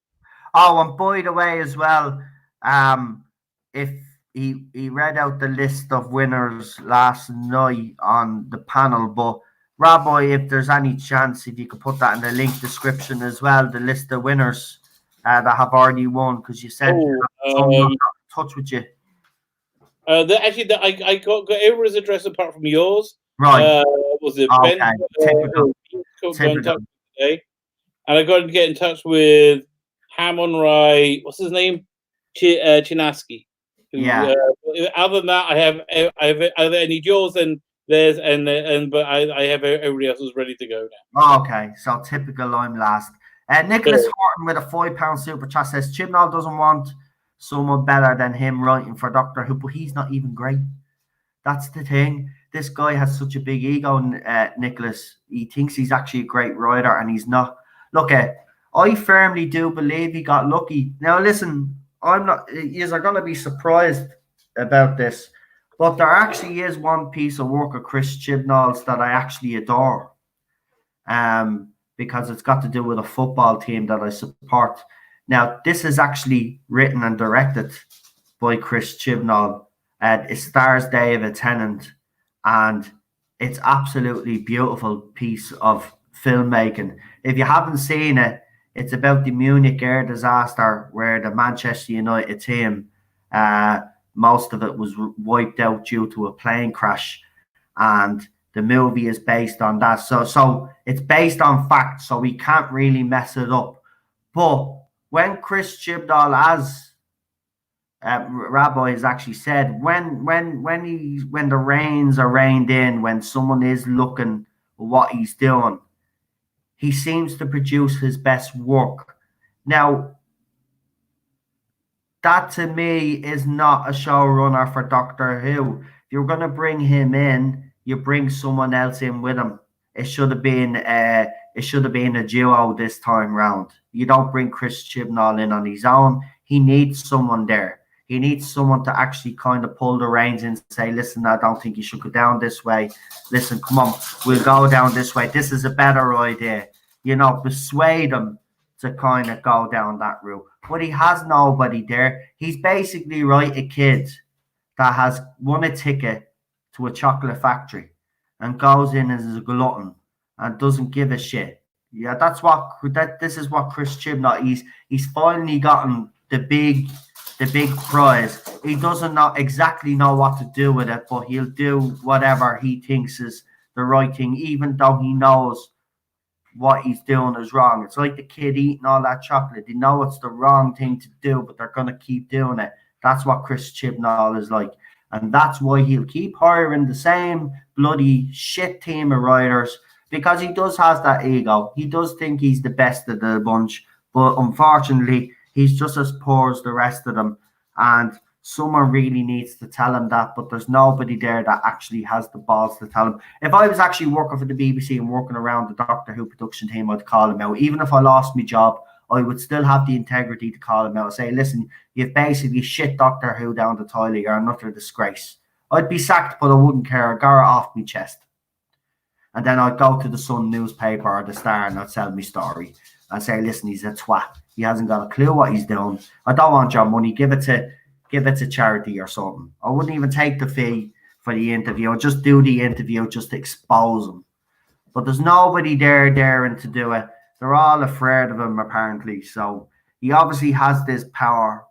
Oh, and by the way, as well, if he read out the list of winners last night on the panel, but Rabbi, if there's any chance, if you could put that in the link description as well, the list of winners that have already won, because you said someone got in touch with you. I got everyone's address apart from yours. Right. Was it Ben? Typical. Today, and I got to get in touch with Hamon Rai. What's his name? Chinaski. Other than that, I need yours and theirs, but I have everybody else is ready to go now. Okay, so typical. I'm last. Nicholas Horton with a £5 super chat says Chibnall doesn't want someone better than him writing for Doctor Who, but he's not even great. That's the thing. This guy has such a big ego, Nicholas. He thinks he's actually a great writer, and he's not. Look, I firmly do believe he got lucky. Now, listen, I'm not. You are going to be surprised about this, but there actually is one piece of work of Chris Chibnall's that I actually adore, because it's got to do with a football team that I support. Now, this is actually written and directed by Chris Chibnall. It stars David Tennant, and it's absolutely beautiful piece of filmmaking. If you haven't seen it, it's about the Munich air disaster where the Manchester United team, most of it was wiped out due to a plane crash, and the movie is based on that. So it's based on fact, so we can't really mess it up. But when Chris Chibnall, as Rabbi has actually said, when the reins are reined in, when someone is looking at what he's doing, he seems to produce his best work. Now, that to me is not a showrunner for Doctor Who. If you're going to bring him in, you bring someone else in with him. It should have been a duo this time round. You don't bring Chris Chibnall in on his own. He needs someone there. He needs someone to actually kind of pull the reins and say, listen, I don't think you should go down this way. Listen, come on, we'll go down this way. This is a better idea. You know, persuade him to kind of go down that route. But he has nobody there. He's basically a kid that has won a ticket to a chocolate factory and goes in as a glutton and doesn't give a shit. Yeah, this is what Chris Chibnall, he's finally gotten the big prize. He doesn't exactly know what to do with it, but he'll do whatever he thinks is the right thing, even though he knows what he's doing is wrong. It's like the kid eating all that chocolate. They know it's the wrong thing to do, but they're going to keep doing it. That's what Chris Chibnall is like. And that's why he'll keep hiring the same bloody shit team of writers, because he does has that ego. He does think he's the best of the bunch, but unfortunately, he's just as poor as the rest of them. And someone really needs to tell him that, but there's nobody there that actually has the balls to tell him. If I was actually working for the BBC and working around the Doctor Who production team, I'd call him out. Even if I lost my job, I would still have the integrity to call him out and say, listen, you've basically shit Doctor Who down the toilet. You're an utter disgrace. I'd be sacked, but I wouldn't care. I'd go off my chest. And then I'd go to the Sun newspaper or the Star and I'd tell my story. I'd say, listen, he's a twat. He hasn't got a clue what he's doing. I don't want your money. Give it to charity or something. I wouldn't even take the fee for the interview. I'd just do the interview just to expose him. But there's nobody there daring to do it. They're all afraid of him, apparently. So he obviously has this power.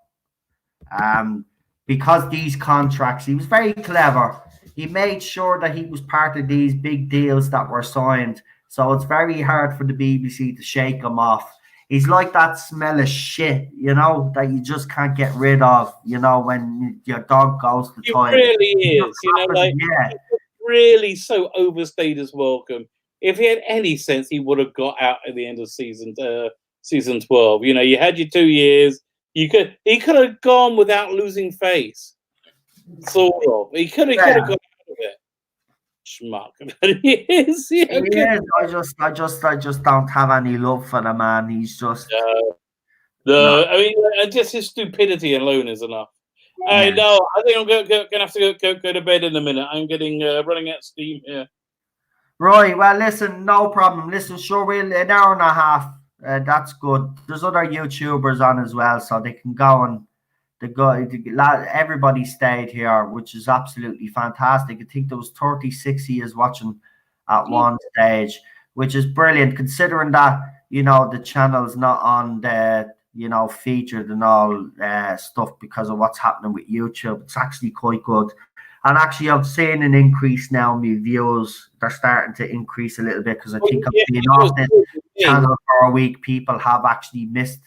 Because these contracts, he was very clever. He made sure that he was part of these big deals that were signed. So it's very hard for the BBC to shake him off. He's like that smell of shit, that you just can't get rid of, when your dog goes to the toilet. It really is, It's really so overstayed his welcome. If he had any sense, he would have got out at the end of season 12. You had your 2 years. He could have gone without losing face, sort of. He could have got out of it. Schmuck, but he is. He is. I just don't have any love for the man. He's just. Just his stupidity alone is enough. I know. I think I'm gonna have to go to bed in a minute. I'm getting running out of steam here. Right. Well, listen, no problem. Listen, sure, we'll an hour and a half. That's good. There's other YouTubers on as well, so they can go and everybody stayed here, which is absolutely fantastic. I think there was 36 years watching at one stage, which is brilliant considering that the channel's not on the featured and all stuff because of what's happening with YouTube. It's actually quite good. And actually, I've seen an increase now. My views, they're starting to increase a little bit because I think I've been off this channel for a week. People have actually missed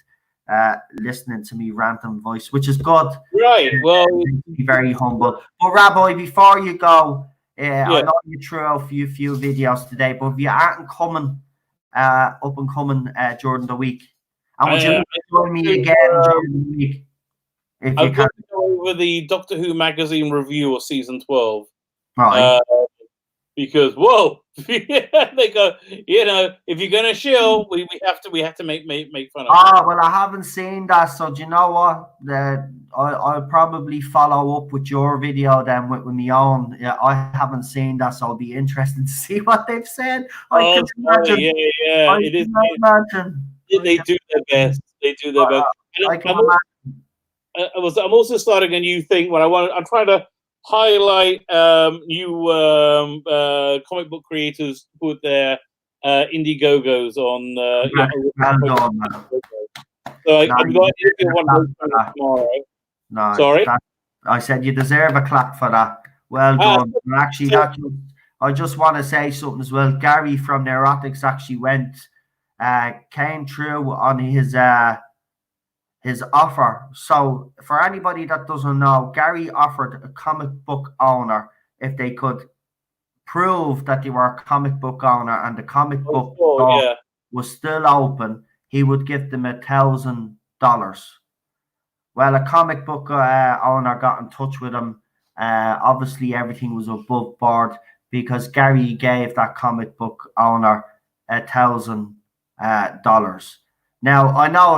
listening to me random voice, which is good. Right. Well, be very humble. But Rabbi, before you go, I know you threw out a few videos today, but if you aren't coming up and coming during the week, and would you join me again during the week? I'm going to go over the Doctor Who magazine review of season 12. Right. Because they go, if you're gonna shill, we have to make fun of it. Well, I haven't seen that, so do you know what? I'll probably follow up with your video then with my own. Yeah, I haven't seen that, so I'll be interested to see what they've said. I can imagine. It is. Imagine. They do their best. They do their best. I can imagine. I'm also starting a new thing when I'm trying to highlight new comic book creators who put their Indiegogos on. So I'm going to do one tomorrow. No, sorry. I said you deserve a clap for that. Well done. Actually, I just want to say something as well. Gary from Neurotics actually came through on his offer. So for anybody that doesn't know, Gary offered a comic book owner, if they could prove that they were a comic book owner and the comic book store was still open, he would give them $1,000. Well, a comic book owner got in touch with him. Obviously, everything was above board because Gary gave that comic book owner $1,000. Now, I know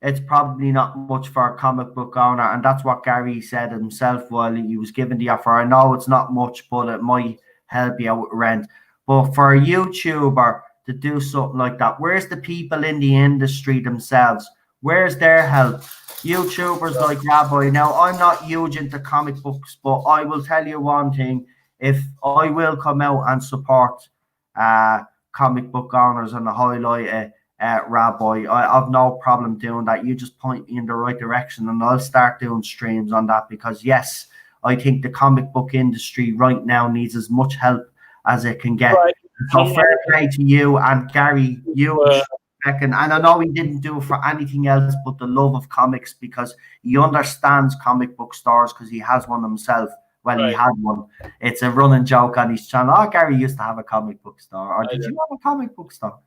it's probably not much for a comic book owner, and that's what Gary said himself while he was given the offer. I know it's not much, but it might help you out with rent. But for a YouTuber to do something like that, where's the people in the industry themselves? Where's their help? YouTubers like Rabbi. Now, I'm not huge into comic books, but I will tell you one thing. If I will come out and support comic book owners and highlight Rabbi, I have no problem doing that. You just point me in the right direction and I'll start doing streams on that, because yes, I think the comic book industry right now needs as much help as it can get. Right. So fair play to you and Gary. And I know he didn't do it for anything else but the love of comics, because he understands comic book stores because he has one himself. Well, he had one. It's a running joke on his channel. Oh, Gary used to have a comic book store. Or did you have a comic book store?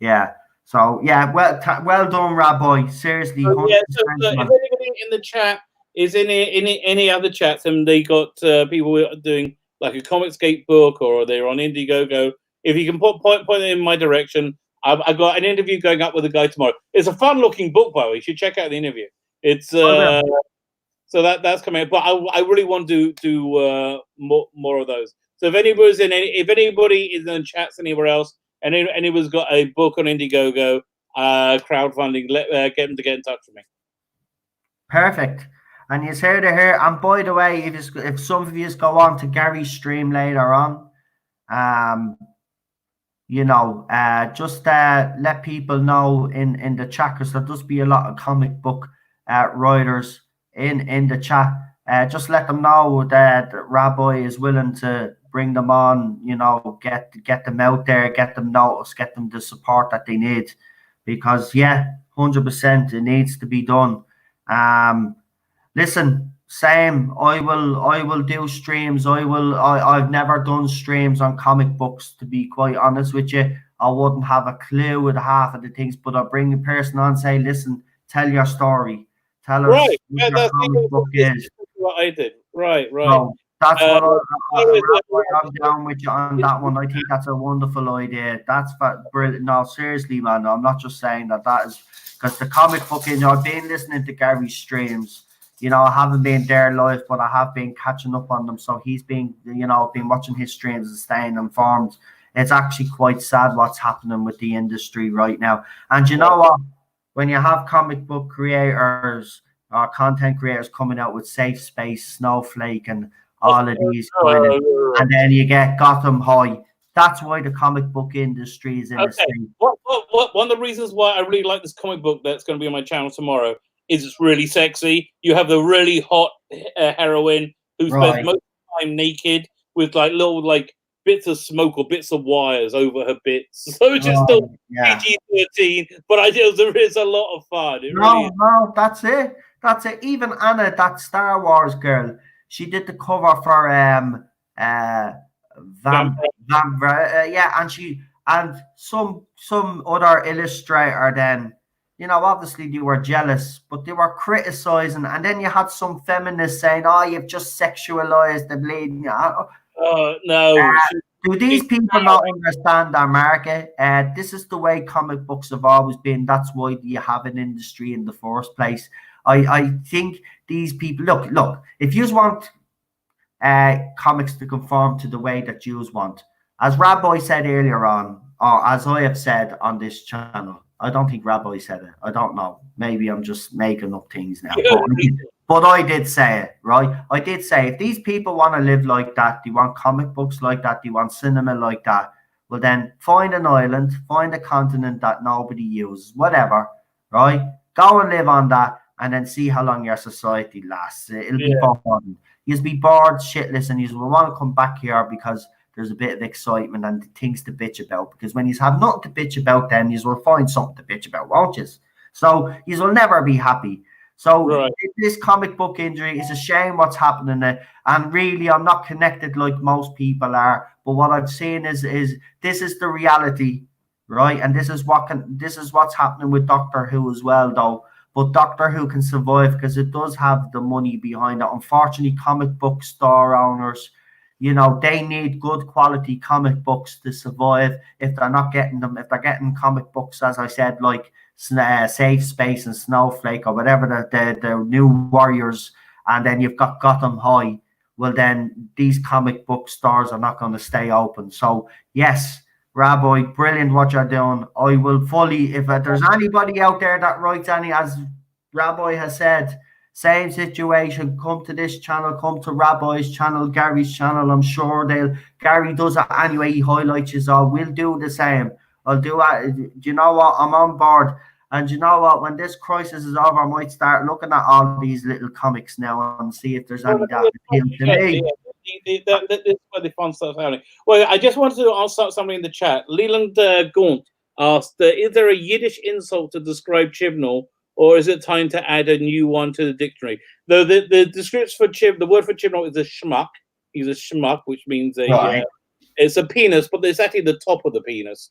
Yeah. So, yeah, well done, Rabbi. Seriously. So if anybody in the chat is in any other chats and they got people doing like a Comicsgate book or they're on Indiegogo, if you can point them in my direction. I've got an interview going up with a guy tomorrow. It's a fun-looking book, by the way. You should check out the interview. It's so that's coming up. But I really want to do more of those. So if anybody is in the chats anywhere else, and anyone's got a book on Indiegogo, crowdfunding, get them to get in touch with me. Perfect. And you heard it here. And by the way, if some of you go on to Gary's stream later on, just let people know in the chat, because there does be a lot of comic book writers in the chat. Just let them know that Rabbi is willing to bring them on, get them out there, get them noticed, get them the support that they need, because 100% it needs to be done. Listen, same. I will do streams. I've never done streams on comic books, to be quite honest with you. I wouldn't have a clue with half of the things, but I'll bring a person on and say, listen, tell your story. Tell us what your comic book is. What I did. Right. So that's what I'm down with you on that one. I think that's a wonderful idea. That's brilliant. No, seriously, man. I'm not just saying that is because the comic book, I've been listening to Gary's streams. I haven't been there live, but I have been catching up on them. So he's been, been watching his streams and staying informed. It's actually quite sad what's happening with the industry right now. And you know what? When you have comic book creators or content creators coming out with Safe Space, Snowflake, and all of these and then you get Gotham High. That's why the comic book industry is in a state. One of the reasons why I really like this comic book that's going to be on my channel tomorrow is it's really sexy. You have the really hot heroine who spends most of the time naked with like little bits of smoke or bits of wires over her bits. So it's just still PG-13, but there is a lot of fun. No, that's it. That's it. Even Anna, that Star Wars girl, she did the cover for and some other illustrator then. Obviously they were jealous, but they were criticizing, and then you had some feminists saying, "Oh, you've just sexualized the bleeding." No. Do these people not understand our market? This is the way comic books have always been. That's why you have an industry in the first place. I think these people look. If you want comics to conform to the way that you want, as Rabbi said earlier on, or as I have said on this channel. I don't think Rabbi said it. I don't know. Maybe I'm just making up things now. But I did say it, right? I did say if these people want to live like that, they want comic books like that, they want cinema like that, well then find an island, find a continent that nobody uses, whatever, right? Go and live on that and then see how long your society lasts. It'll be boring. You'll be bored, shitless, and you will want to come back here because there's a bit of excitement and things to bitch about. Because when you have nothing to bitch about, then you will find something to bitch about, won't you? So you will never be happy. So this comic book injury is a shame what's happening there. And really, I'm not connected like most people are. But what I've seen is this is the reality, right? And this is what's happening with Doctor Who as well, though. But Doctor Who can survive because it does have the money behind it. Unfortunately, comic book store owners, they need good quality comic books to survive. If they're not getting them, if they're getting comic books, as I said, like Safe Space and Snowflake or whatever the new Warriors, and then you've got Gotham High, well, then these comic book stores are not going to stay open. So, yes, Rabbi, brilliant what you're doing. I will fully, if there's anybody out there that writes any, as Rabbi has said, same situation, come to this channel, come to Rabbi's channel, Gary's channel. I'm sure Gary does it anyway. He highlights his all. We'll do the same. I'll do it. Do you know what? I'm on board. And you know what? When this crisis is over, I might start looking at all these little comics now and see if there's any that appeal to me. This is where the fun stuff's happening. Well, I just wanted to ask something in the chat. Leland Gaunt asked, is there a Yiddish insult to describe Chibnall, or is it time to add a new one to the dictionary? Though the description for the word for Chibnall is a schmuck. He's a schmuck, which means it's a penis, but it's actually the top of the penis.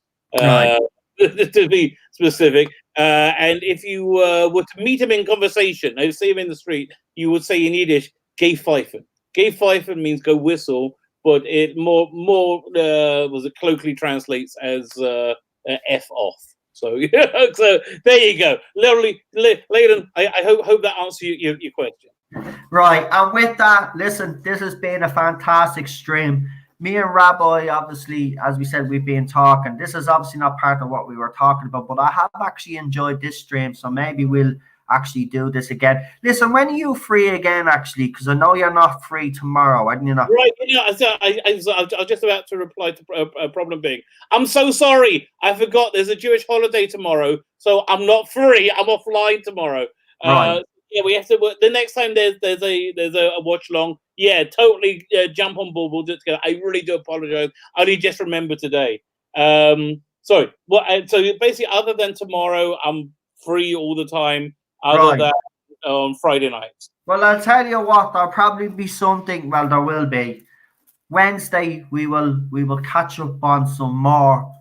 To be specific. And if you were to meet him in conversation, I see him in the street, you would say in Yiddish, "Geh pfeifen." "Geh pfeifen" means go whistle, but it more was it colloquially translates as F off. So so there you go. Literally, Leighton, I hope that answers your question. Right, and with that, listen, this has been a fantastic stream. Me and Rabbi, obviously, as we said, we've been talking. This is obviously not part of what we were talking about, but I have actually enjoyed this stream, so maybe we'll actually do this again. Listen, when are you free again, actually? Because I know you're not free tomorrow, aren't you? Right, I was just about to reply to a problem being, I'm so sorry, I forgot there's a Jewish holiday tomorrow, so I'm not free. I'm offline tomorrow. Right. Yeah, we have to work. The next time there's a watch long, yeah, totally jump on board. We'll do it together. I really do apologize. I only just remembered today. Sorry. Well, so basically, other than tomorrow, I'm free all the time. Other than on Friday nights. Well, I'll tell you what. There'll probably be something. Well, there will be. Wednesday, we will catch up on some more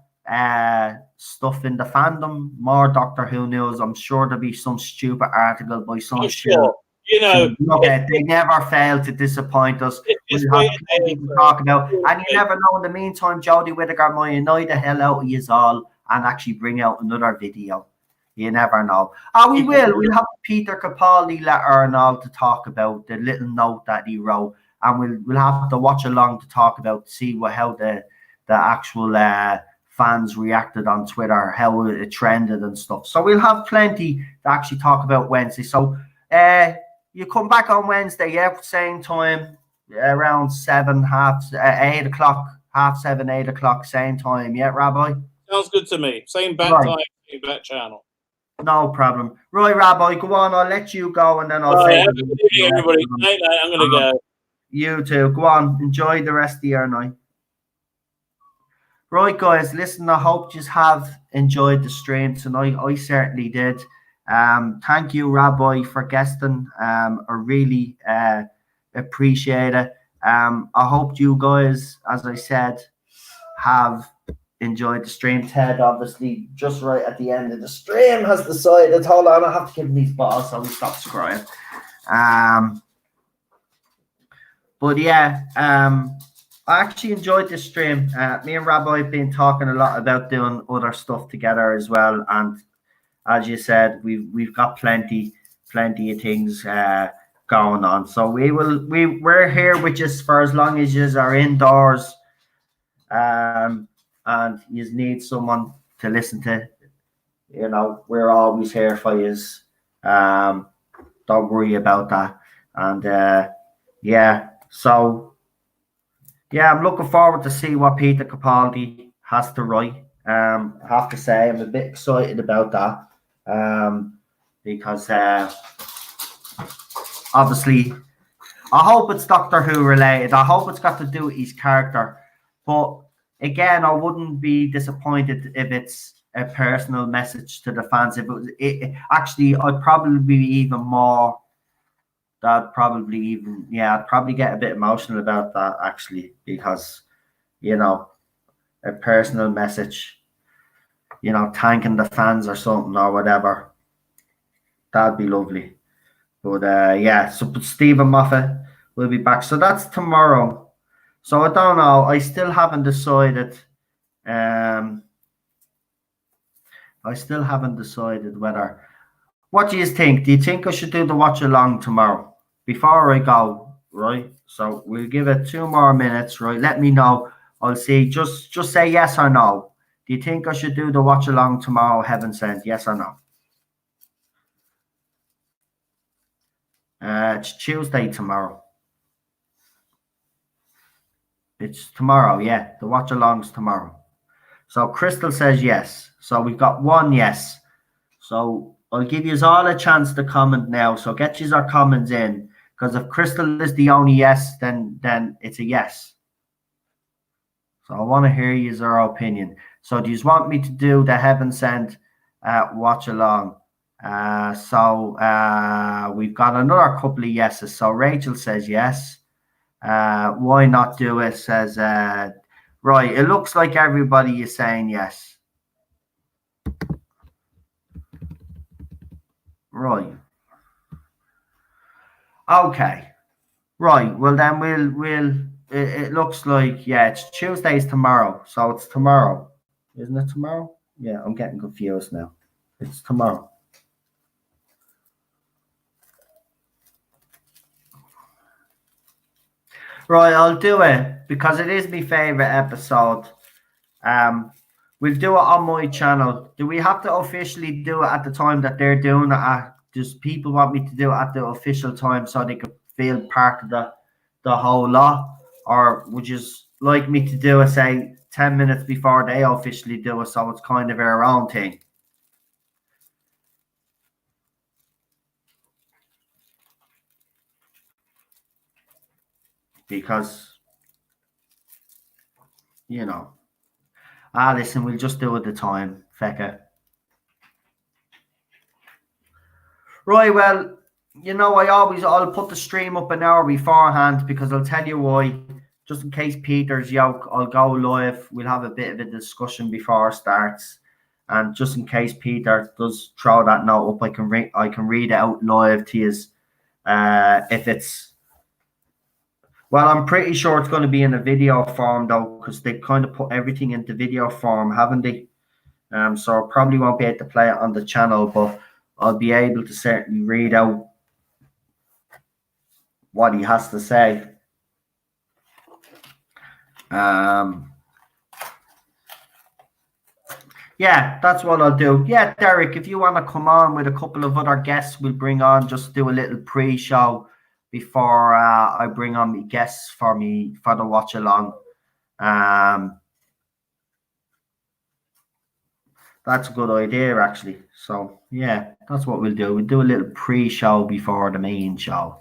stuff in the fandom, more Doctor Who news. I'm sure there'll be some stupid article by some sure. They never fail to disappoint us. We'll have plenty to talk about. And you never know, in the meantime, Jodie Whittaker might annoy the hell out of you all and actually bring out another video. You never know. We will. We'll have Peter Capaldi letter and all to talk about, the little note that he wrote. And we'll have to watch along to talk about, see how the actual fans reacted on Twitter, how it trended and stuff. So we'll have plenty to actually talk about Wednesday. So you come back on Wednesday, yeah, same time, around 8 o'clock, 7:30, 8 o'clock, same time, yeah, Rabbi? Sounds good to me. Same bat time, same bat channel. No problem. Right, Rabbi, go on. I'll let you go, and then I'll say everybody. Night, I'm going to go. You too. Go on. Enjoy the rest of your night. Right, guys. Listen, I hope you have enjoyed the stream tonight. I certainly did. Thank you, Rabbi, for guesting. I really appreciate it. I hope you guys, as I said, have enjoyed the stream. Ted, obviously, just right at the end of the stream, has decided, hold on, I have to give him these balls so he stops scrying. But yeah, I actually enjoyed this stream. Me and Rabbi have been talking a lot about doing other stuff together as well. And as you said, we've got plenty of things going on. So we're here with you for as long as you are indoors. And you need someone to listen to. You know, we're always here for you. Don't worry about that. And yeah, so yeah, I'm looking forward to see what Peter Capaldi has to write. I have to say, I'm a bit excited about that. Because obviously, I hope it's Doctor Who related. I hope it's got to do with his character. But again, I wouldn't be disappointed if it's a personal message to the fans. If it was, actually, I'd probably be even more. I'd probably get a bit emotional about that actually, because a personal message, thanking the fans or something or whatever. That'd be lovely. But but Stephen Moffat will be back. So that's tomorrow. So I don't know. I still haven't decided. I still haven't decided whether. What do you think? Do you think I should do the watch along tomorrow before I go? Right. So we'll give it 2 more minutes. Right. Let me know. I'll see. Just say yes or no. Do you think I should do the watch along tomorrow? Heaven sent. Yes or no? It's Tuesday tomorrow. It's tomorrow, yeah. The watch along's tomorrow. So Crystal says yes. So we've got 1 yes. So I'll give you all a chance to comment now. So get you our comments in. Because if Crystal is the only yes, then it's a yes. So I want to hear your opinion. So do you want me to do the Heaven Sent watch along? We've got another couple of yeses. So Rachel says yes. Why not do it? Says right. It looks like everybody is saying yes. Right. Okay. Right. Well then we'll. It looks like it's Tuesday's tomorrow. So it's tomorrow, isn't it? Tomorrow? Yeah, I'm getting confused now. It's tomorrow. Right, I'll do it because it is my favorite episode. We'll do it on my channel. Do we have to officially do it at the time that they're doing it? Does people want me to do it at the official time so they could feel part of the whole lot? Or would you like me to do it, say, 10 minutes before they officially do it, so it's kind of our own thing? Because, listen, we'll just do it at the time, Fecca. Right, well, I'll put the stream up an hour beforehand because I'll tell you why. Just in case Peter's yoke, I'll go live. We'll have a bit of a discussion before it starts. And just in case Peter does throw that note up, I can read it out live to you. If it's... Well, I'm pretty sure it's going to be in a video form, though, because they kind of put everything into video form, haven't they? So I probably won't be able to play it on the channel, but I'll be able to certainly read out what he has to say. Yeah, that's what I'll do. Yeah, Derek, if you want to come on with a couple of other guests, we'll bring on, just do a little pre-show before I bring on my guests for the watch along. That's a good idea, actually. So yeah, that's what we'll do. We'll do a little pre-show before the main show.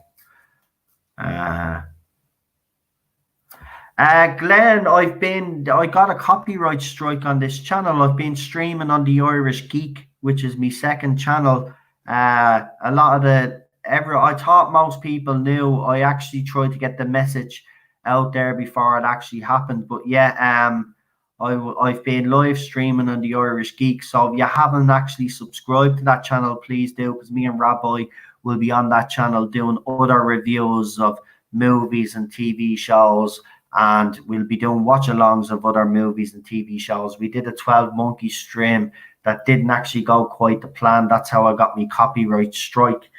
Glenn, I got a copyright strike on this channel. I've been streaming on the Irish Geek, which is my second channel. A lot of I thought most people knew. I actually tried to get the message out there before it actually happened. But yeah, I've been live streaming on the Irish Geek. So if you haven't actually subscribed to that channel, please do, because me and Rabbi will be on that channel doing other reviews of movies and TV shows. And we'll be doing watch-alongs of other movies and TV shows. We did a 12 Monkey stream that didn't actually go quite to plan. That's how I got my copyright strike.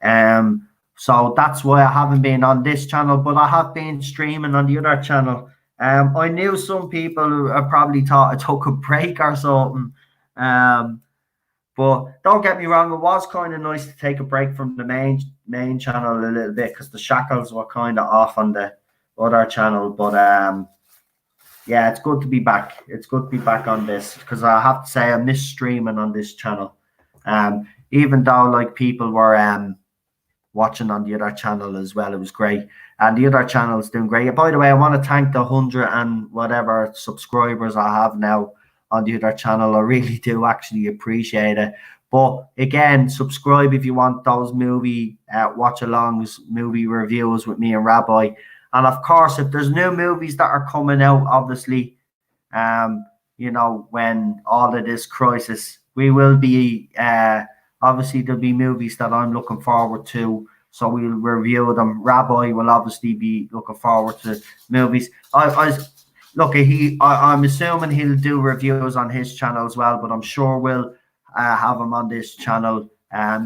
So that's why I haven't been on this channel, but I have been streaming on the other channel. I knew some people probably thought I took a break or something. But don't get me wrong, it was kind of nice to take a break from the main channel a little bit, because the shackles were kind of off on the other channel. But yeah, it's good to be back. It's good to be back on this, because I have to say I miss streaming on this channel. Even though like people were watching on the other channel as well. It was great. And the other channel is doing great. By the way, I want to thank the 100 and whatever subscribers I have now on the other channel. I really do actually appreciate it. But again, subscribe if you want those movie watch-alongs, movie reviews with me and Rabbi. And of course, if there's new movies that are coming out, obviously, you know, when all of this crisis, we will be, obviously there'll be movies that I'm looking forward to. So we'll review them. Rabbi will obviously be looking forward to movies. I'm assuming he'll do reviews on his channel as well, but I'm sure we'll have him on this channel,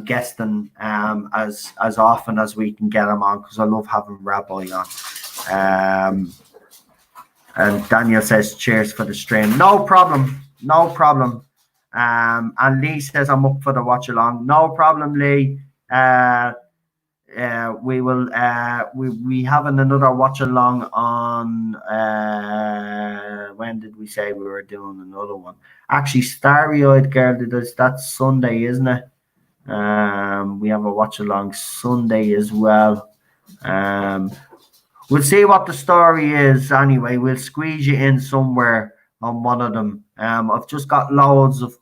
guesting as often as we can get him on, because I love having Rabbi on. And Daniel says, cheers for the stream. No problem. And Lee says, I'm up for the watch along. No problem, Lee. We will we having another watch along on when did we say we were doing another one? Actually, Starry-Eyed Girl, that's Sunday, isn't it? We have a watch along Sunday as well. We'll see what the story is anyway. We'll squeeze you in somewhere on one of them. I've just got loads of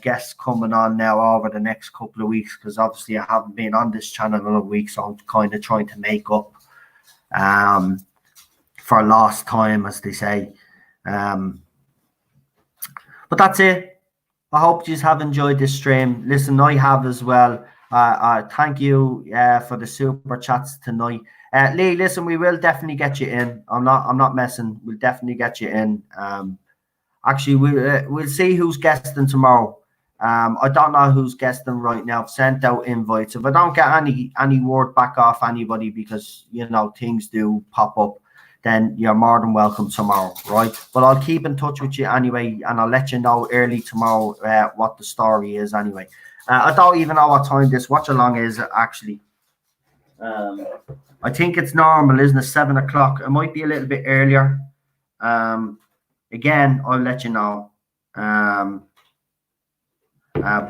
guests coming on now over the next couple of weeks, because obviously I haven't been on this channel in a week, so I'm kind of trying to make up for lost time, as they say. But that's it. I hope you have enjoyed this stream. Listen, I have as well. Thank you for the super chats tonight. Lee, listen, we will definitely get you in. I'm not messing. We'll definitely get you in. Actually, we'll see who's guesting tomorrow. I don't know who's guesting right now. I've sent out invites. If I don't get any word back off anybody, because you know things do pop up, then you're more than welcome tomorrow, right? But I'll keep in touch with you anyway, and I'll let you know early tomorrow what the story is anyway. I don't even know what time this watch along is actually. I think it's normal, isn't it? 7 o'clock. It might be a little bit earlier. Again, I'll let you know. But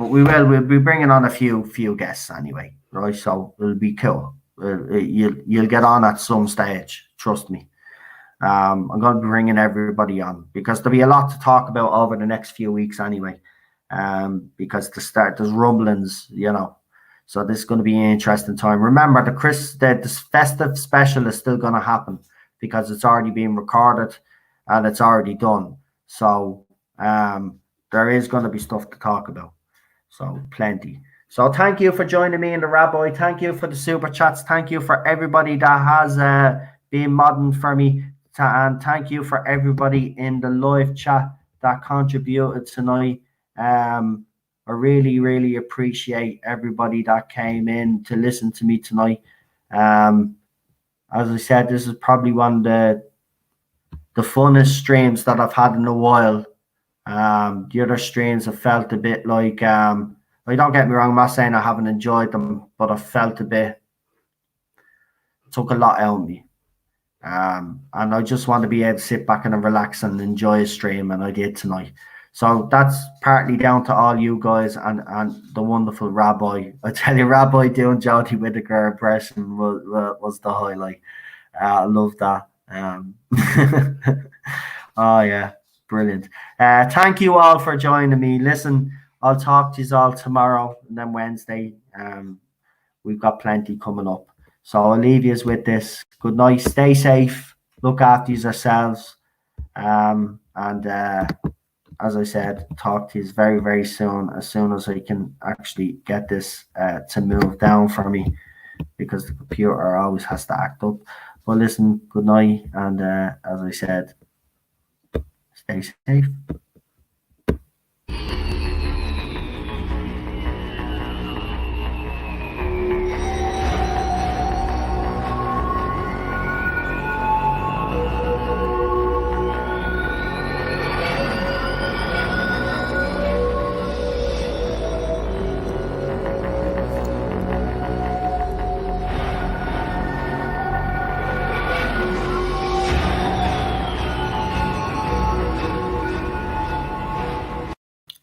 we'll be bringing on a few guests anyway, right? So it'll be cool. You'll get on at some stage. Trust me. I'm going to be bringing everybody on, because there'll be a lot to talk about over the next few weeks anyway. Because there's rumblings, you know. So this is going to be an interesting time. Remember, the festive special is still going to happen, because it's already been recorded and it's already done. So there is going to be stuff to talk about. So plenty. So thank you for joining me in the Rabbi. Thank you for the super chats. Thank you for everybody that has been modding for me. And thank you for everybody in the live chat that contributed tonight. I really, really appreciate everybody that came in to listen to me tonight. As I said, this is probably one of the funnest streams that I've had in a while. The other streams have felt a bit like, don't get me wrong, I'm not saying I haven't enjoyed them, but I felt a bit, took a lot out of me. And I just want to be able to sit back and relax and enjoy a stream, and I did tonight. So that's partly down to all you guys and the wonderful Rabbi. I tell you, Rabbi doing Jodie Whittaker impression was the highlight. I love that. Oh, yeah. Brilliant. Thank you all for joining me. Listen, I'll talk to you all tomorrow and then Wednesday. We've got plenty coming up. So I'll leave you with this. Good night. Stay safe. Look after yourselves. And as I said, talk to you very, very soon, as soon as I can actually get this to move down for me, because the computer always has to act up. But listen, good night. And as I said, stay safe.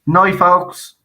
Night, folks.